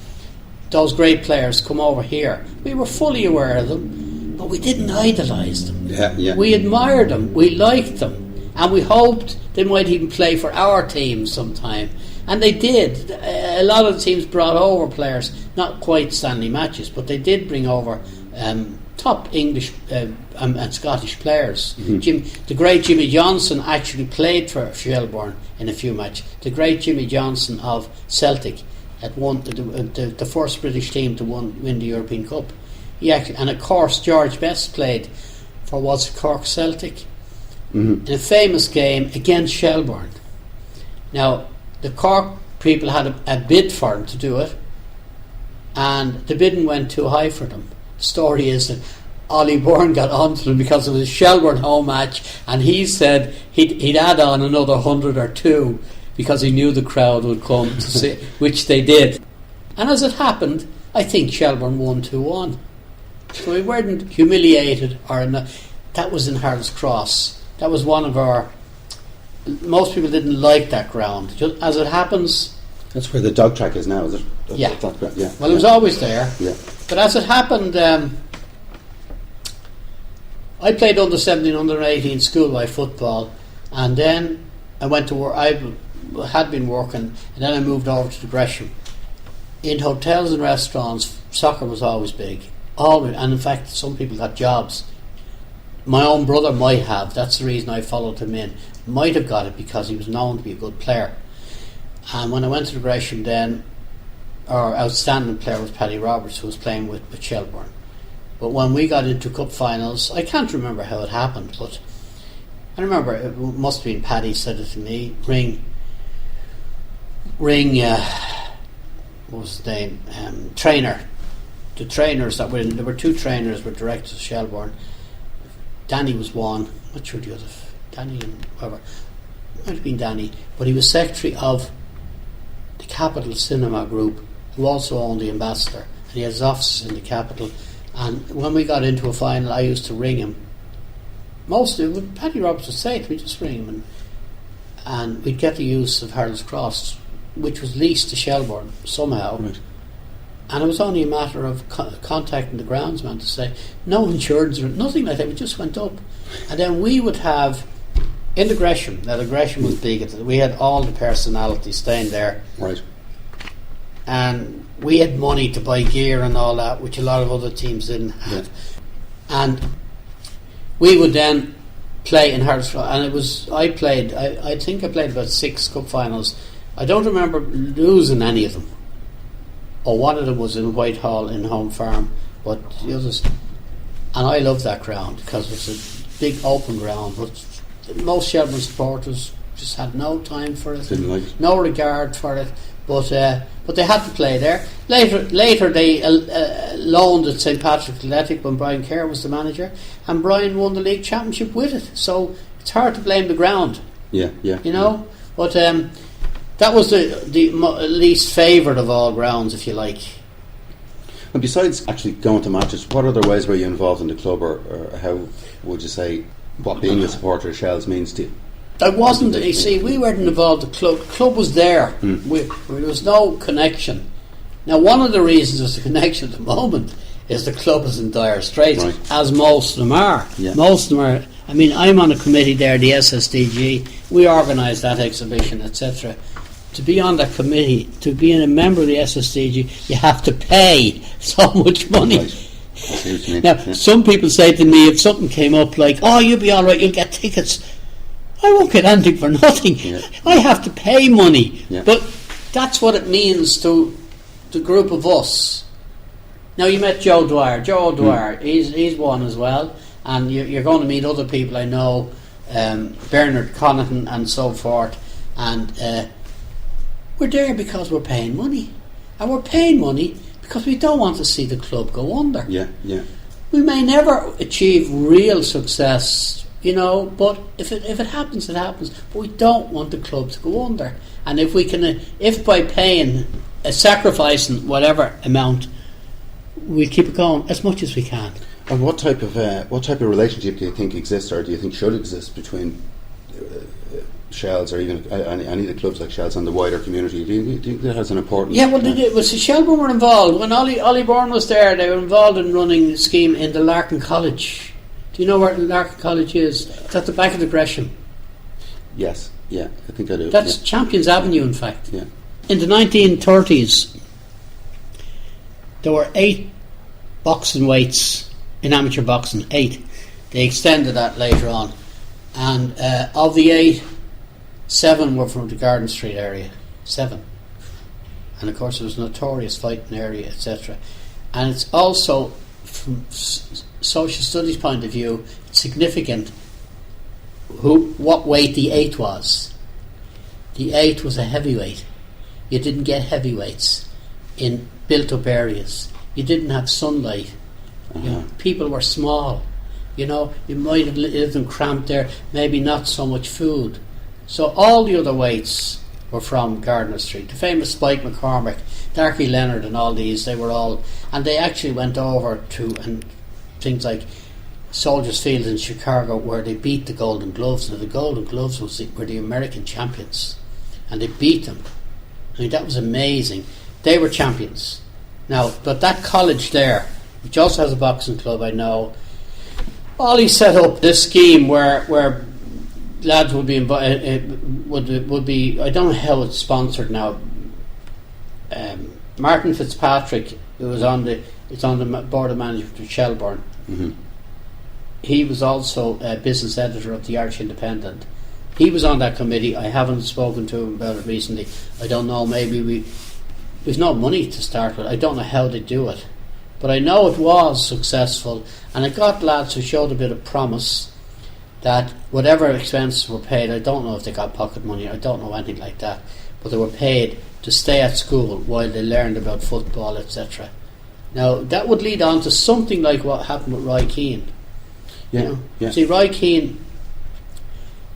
great players come over here. We were fully aware of them, but we didn't idolise them. We admired them, we liked them, and we hoped they might even play for our team sometime. And they did. A lot of the teams brought over players, not quite Stanley Matthews, but they did bring over top English and Scottish players. The great Jimmy Johnson actually played for Shelbourne in a few matches. The great Jimmy Johnson of Celtic had won the first British team to win the European Cup. And of course George Best played for Cork Celtic in a famous game against Shelbourne. Now, the Cork people had a bid for him to do it, and the bidding went too high for them. The story is that Ollie Byrne got onto them because it was a Shelbourne home match, and he said he'd add on another 100 or 2 because he knew the crowd would come to see, which they did. And as it happened, I think Shelbourne won 2-1. So we weren't humiliated or that was in Harold's Cross. That was one of our. Most people didn't like that ground. Just as it happens, that's where the dog track is now, is it? Well, it was always there. Yeah. But as it happened, I played under 17, under 18 schoolboy football, and then I went to work. I had been working, and then I moved over to the Gresham. In hotels and restaurants, soccer was always big. Always, and in fact, some people got jobs. My own brother might have. That's the reason I followed him in. Might have got it because he was known to be a good player. And when I went to the Gresham then, our outstanding player was Paddy Roberts, who was playing with Shelbourne. But when we got into cup finals, I can't remember how it happened, but I remember it must have been Paddy said it to me, ring what was his name, trainer. The trainers that were in, there were two trainers were directors of Shelbourne. Danny was one, I'm not sure the other, Danny and whoever, might have been Danny, but he was secretary of the Capital Cinema Group, who also owned the Ambassador, and he had his offices in the Capital. And when we got into a final, I used to ring him. Mostly, Paddy Roberts would say it, we just ring him, and we'd get the use of Harold's Cross, which was leased to Shelbourne somehow. Right. And it was only a matter of contacting the groundsman to say, no insurance or nothing like that, we just went up. And then we would have, in the Gresham, now the Gresham was big, we had all the personalities staying there. Right. And we had money to buy gear and all that, which a lot of other teams didn't have. Yeah. And we would then play in Hartsford, and it was, I think I played about 6 cup finals. I don't remember losing any of them. Or one of them was in Whitehall in Home Farm, but the others, and I loved that ground because it was a big open ground, but most Shelbourne supporters just had no time for it, didn't like it. No regard for it, but they had to play there. Later they loaned at St Patrick's Athletic when Brian Kerr was the manager, and Brian won the league championship with it, so it's hard to blame the ground. Yeah. You know, but that was the least favoured of all grounds, if you like. And besides actually going to matches, what other ways were you involved in the club, or how would you say what being a supporter of Shels means to you? I wasn't, you see, we weren't involved. The club was there. There was no connection. Now, one of the reasons there's a connection at the moment is the club is in dire straits, right, as most of them are. Yeah. Most of them are. I mean, I'm on a committee there, the SSDG. We organise that exhibition, etc. To be on that committee, to be a member of the SSDG, you have to pay so much money. Right. Now, some people say to me, if something came up like, oh, you'll be all right, you'll get tickets. I won't get anything for nothing. Yeah. I have to pay money. Yeah. But that's what it means to the group of us. Now, you met Joe Dwyer. He's one as well. And you're going to meet other people I know, Bernard Connaughton and so forth. And we're there because we're paying money. And we're paying money because we don't want to see the club go under. Yeah. We may never achieve real success, you know, but if it happens, it happens. But we don't want the club to go under. And if we can, if by paying, sacrificing whatever amount, we keep it going as much as we can. And what type of relationship do you think exists, or do you think should exist between Shels or even any of the clubs like Shels and the wider community? Do you think that has an important... Yeah, well, Shelbourne were involved. When Ollie Bourne was there, they were involved in running a scheme in the Larkin College. Do you know where Larkin College is? It's at the back of the Gresham. Yes, yeah, I think I do. That's Champions Avenue, in fact. Yeah. In the 1930s, there were 8 boxing weights in amateur boxing, 8. They extended that later on. And of the 8, 7 were from the Garden Street area. 7. And of course it was a notorious fighting area, etc. And it's also, from social studies point of view, significant what weight the 8 was. The 8 was a heavyweight. You didn't get heavyweights in built-up areas. You didn't have sunlight. You know, people were small. You know, you might have lived in cramped there, maybe not so much food. So all the other weights were from Gardner Street. The famous Spike McCormick, Darky Leonard and all these, they were all... And they actually went over to things like Soldiers Field in Chicago, where they beat the Golden Gloves. Now the Golden Gloves were the American champions. And they beat them. I mean, that was amazing. They were champions. Now, but that college there, which also has a boxing club, I know... Ollie set up this scheme where lads would be would be. I don't know how it's sponsored now. Martin Fitzpatrick, who was on the board of management of Shelbourne. Mm-hmm. He was also a business editor of the Irish Independent, He was on that committee. I haven't spoken to him about it recently. I don't know, maybe we've no money to start with. I don't know how they do it. But I know it was successful, and it got lads who showed a bit of promise that whatever expenses were paid, I don't know if they got pocket money, I don't know anything like that, but they were paid to stay at school while they learned about football, etc. Now, that would lead on to something like what happened with Roy Keane. See, Roy Keane,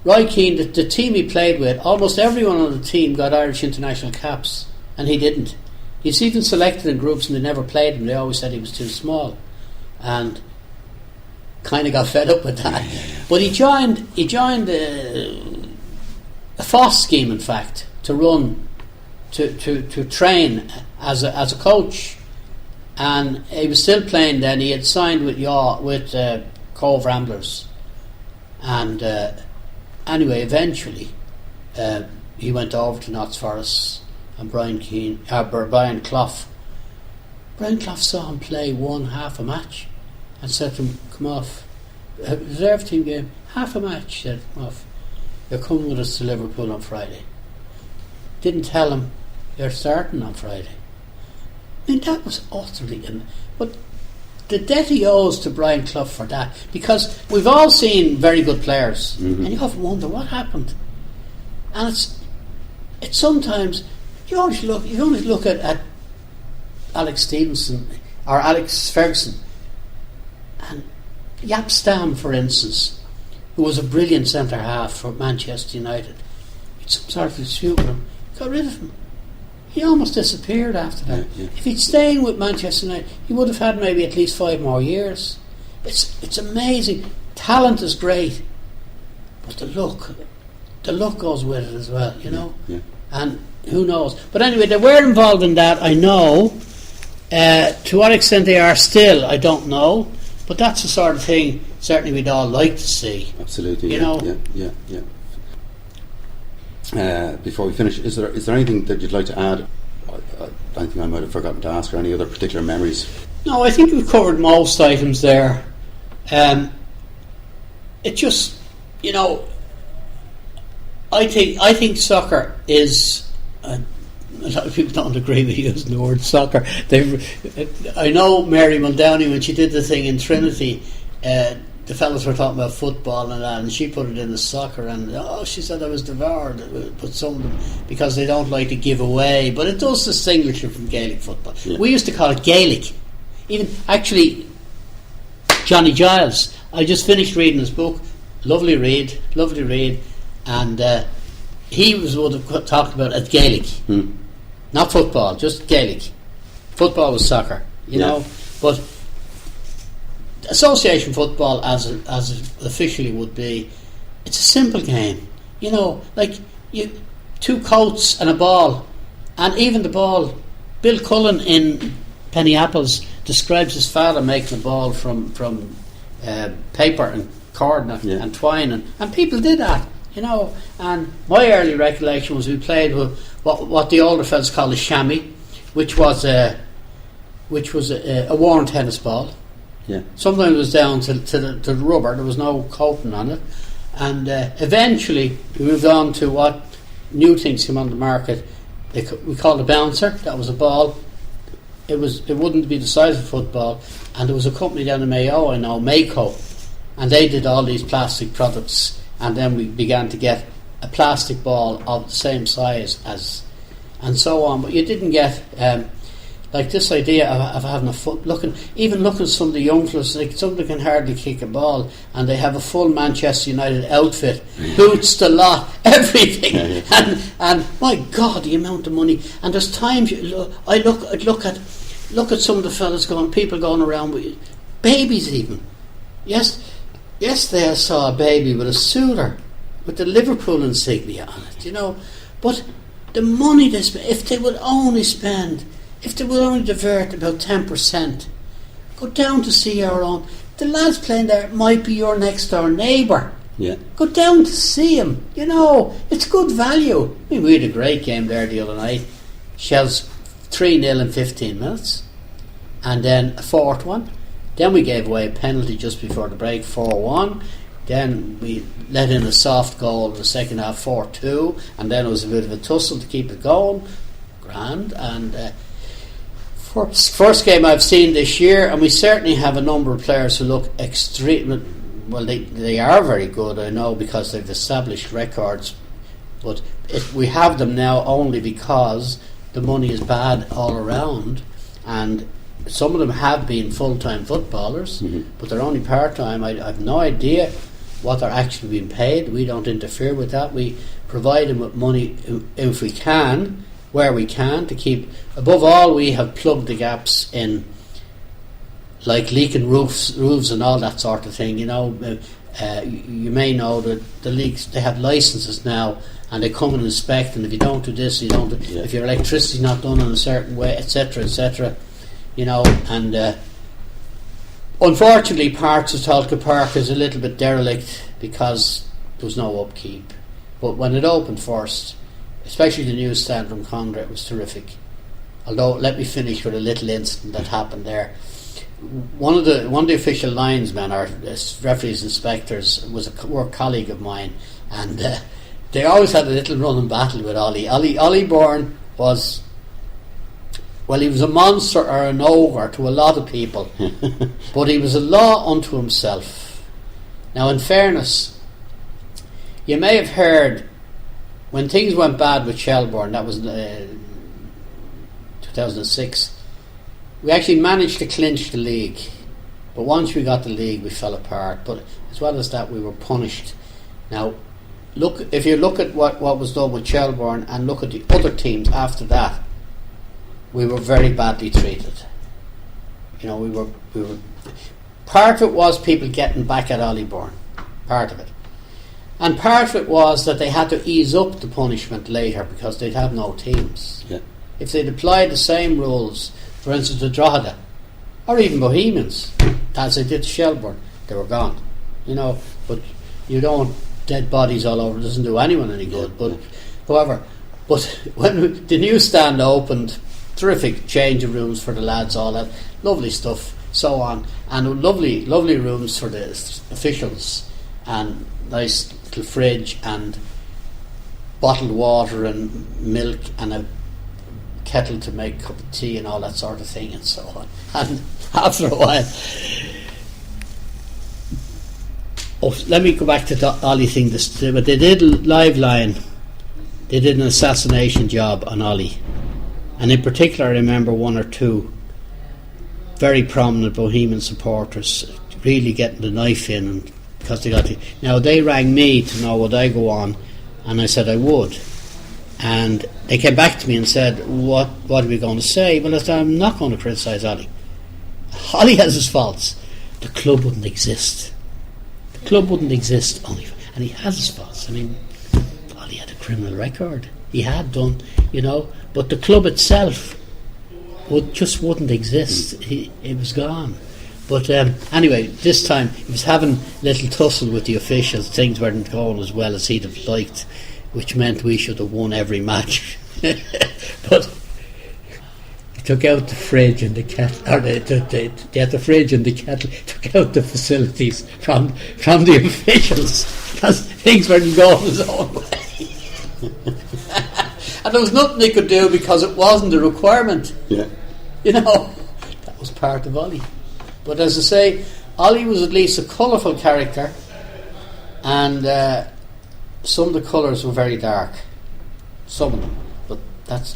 the team he played with, almost everyone on the team got Irish international caps, and he didn't. He's even selected in groups and they never played him. They always said he was too small, and kind of got fed up with that. But he joined a FOSS scheme, in fact, to run, to train as a coach, and he was still playing then. He had signed with Cove Ramblers, and anyway, eventually he went over to Notts Forest, and Brian Clough saw him play half a match and said to him, "Come off, a reserve team game, half a match," said, "Come off, you're coming with us to Liverpool on Friday." Didn't tell him you're starting on Friday. I mean, that was utterly but the debt he owes to Brian Clough for that, because we've all seen very good players, and you often wonder what happened. And it's sometimes you only look at Alex Stevenson or Alex Ferguson and Jaap Stam, for instance, who was a brilliant centre half for Manchester United. It's some sort of dispute with him. Got rid of him. He almost disappeared after that. If he'd stayed with Manchester United, he would have had maybe at least 5 more years. It's amazing. Talent is great, but the look goes with it as well, you know. And who knows? But anyway, they were involved in that, I know. To what extent they are still, I don't know. But that's the sort of thing certainly we'd all like to see. Absolutely, you know. Before we finish, is there anything that you'd like to add? Anything I might have forgotten to ask, or any other particular memories? No, I think we've covered most items there. It just, you know, I think soccer is. A lot of people don't agree with using the word soccer. I know Mary Muldowney, when she did the thing in Trinity, the fellas were talking about football and that, and she put it in the soccer, and she said I was devoured. But some of them, because they don't like to give away, but it does distinguish it from Gaelic football. We used to call it Gaelic. Even actually, Johnny Giles, I just finished reading his book. Lovely read, and he was the one that talked about it Gaelic, not football, just Gaelic. Football was soccer, you know, but association football, as it officially would be, it's a simple game, you know, like 2 coats and a ball, and even the ball. Bill Cullen in Penny Apples describes his father making a ball from paper and cord and twine, and people did that, you know. And my early recollection was we played with what the older fellas call a chamois, which was a worn tennis ball. Sometimes it was down to the rubber. There was no coating on it, and eventually we moved on to what new things came on the market. We called a bouncer. That was a ball. It wouldn't be the size of a football, and there was a company down in Mayo, I know, Mayco, and they did all these plastic products, and then we began to get a plastic ball of the same size as, and so on. But you didn't get like this idea of having a foot. Looking at some of the young fellas, like some of them can hardly kick a ball, and they have a full Manchester United outfit, boots, the lot, everything, and my God, the amount of money. And there's times I look at some of the fellas people going around with babies even. Yesterday I saw a baby with a suitor with the Liverpool insignia on it, you know. But the money they spend, if they would only divert about 10%, go down to see our own. The lads playing there might be your next door neighbour. Go down to see him, you know. It's good value. I mean, we had a great game there the other night. Shels 3-0 in 15 minutes, and then a fourth one. Then we gave away a penalty just before the break, 4-1. Then we let in a soft goal in the second half, 4-2, and then it was a bit of a tussle to keep it going. Grand. And first game I've seen this year, and we certainly have a number of players who look extreme. Well, they are very good, I know, because they've established records, but we have them now only because the money is bad all around, and some of them have been full-time footballers, but they're only part-time. I have no idea what they're actually being paid. We don't interfere with that. We provide them with money if we can, where we can, to keep. Above all, we have plugged the gaps in, like leaking roofs and all that sort of thing. You may know that the leagues, they have licenses now, and they come and inspect, and if you don't do this, you don't do, if your electricity's not done in a certain way, etc., etc., and unfortunately parts of Tolka Park is a little bit derelict because there was no upkeep. But when it opened first, especially the new stand from Condra, it was terrific. Although, let me finish with a little incident that happened there. One of the official linesmen, or referees, inspectors, was a work colleague of mine, and they always had a little running battle with Ollie. Ollie Bourne was, well, he was a monster or an ogre to a lot of people, but he was a law unto himself. Now, in fairness, you may have heard when things went bad with Shelbourne, that was 2006, we actually managed to clinch the league, but once we got the league we fell apart. But as well as that, we were punished. Now look, if you look at what was done with Shelbourne and look at the other teams after that, we were very badly treated. We were part of it was people getting back at Ollie Bourne, part of it. And part of it was that they had to ease up the punishment later because they'd have no teams. Yeah. If they'd applied the same rules, for instance, to Drogheda, or even Bohemians, as they did to Shelbourne, they were gone. But you don't dead bodies all over, it doesn't do anyone any good. But however, when the new stand opened, terrific change of rooms for the lads, all that, lovely stuff, so on, and lovely rooms for the officials, and nice little fridge and bottled water and milk and a kettle to make a cup of tea and all that sort of thing and so on. And after a while, let me go back to the Ollie thing. But they did live line. They did an assassination job on Ollie, and in particular I remember one or two very prominent Bohemian supporters really getting the knife in, and because they got now they rang me to know would I go on, and I said I would. And they came back to me and said, what are we going to say? Well, I said, I'm not going to criticise Ollie. Ollie has his faults. The club wouldn't exist. The club wouldn't exist, Ollie. And he has his faults. I mean, Ollie had a criminal record. He had done, but the club itself wouldn't exist. It was gone. But anyway, this time he was having a little tussle with the officials. Things weren't going as well as he'd have liked, which meant we should have won every match. But he took out the fridge and the kettle, or the fridge and the kettle, took out the facilities from the officials because things weren't going his own way. And there was nothing they could do because it wasn't a requirement. Yeah. That was part of Ollie. But as I say, Ollie was at least a colourful character, and some of the colours were very dark, some of them. But that's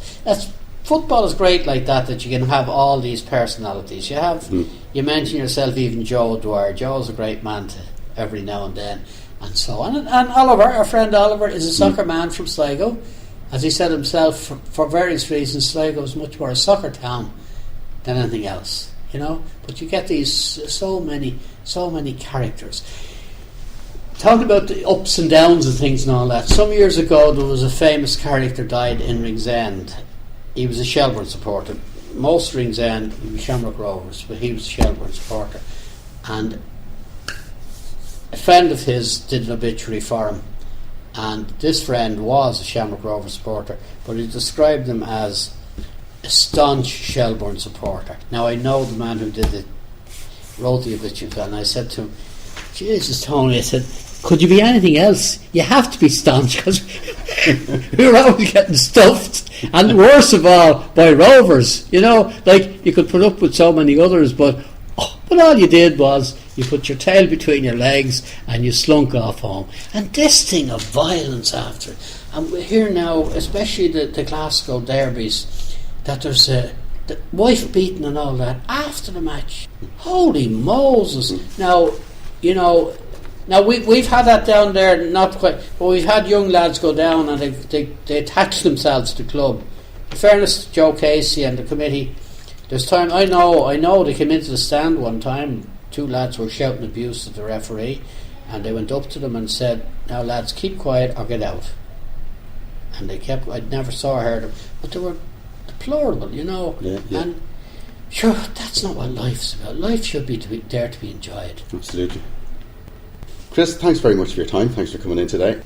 football is great like that you can have all these personalities. You mention yourself, even Joe Dwyer. Joe's a great man to every now and then, and so on. And Oliver, our friend Oliver, is a soccer man from Sligo. As he said himself, for various reasons, Sligo is much more a soccer town than anything else. But you get these so many characters. Talking about the ups and downs and things and all that. Some years ago there was a famous character died in Ringsend. He was a Shelbourne supporter. Most Ringsend were Shamrock Rovers, but he was a Shelbourne supporter. And a friend of his did an obituary for him. And this friend was a Shamrock Rovers supporter, but he described him as a staunch Shelbourne supporter. Now I know the man who did it, wrote the obituary, and I said to him, Jesus, Tony, I said, could you be anything else? You have to be staunch, because we were always getting stuffed, and worst of all, by rovers. You know, like, you could put up with so many others, but all you did was you put your tail between your legs and you slunk off home. And this thing of violence after it, and we're here now, especially the Glasgow derbies, that there's the wife beating and all that after the match. Holy Moses! Now, you know, we've had that down there, not quite, but we've had young lads go down and they attach themselves to the club. In fairness to Joe Casey and the committee, there's time, I know they came into the stand one time, 2 lads were shouting abuse at the referee, and they went up to them and said, now lads, keep quiet or get out. And they kept, I never saw or heard them, but they were deplorable, you know. Yeah. And sure, that's not what life's about. Life should be there to be enjoyed. Absolutely. Chris, thanks very much for your time. Thanks for coming in today.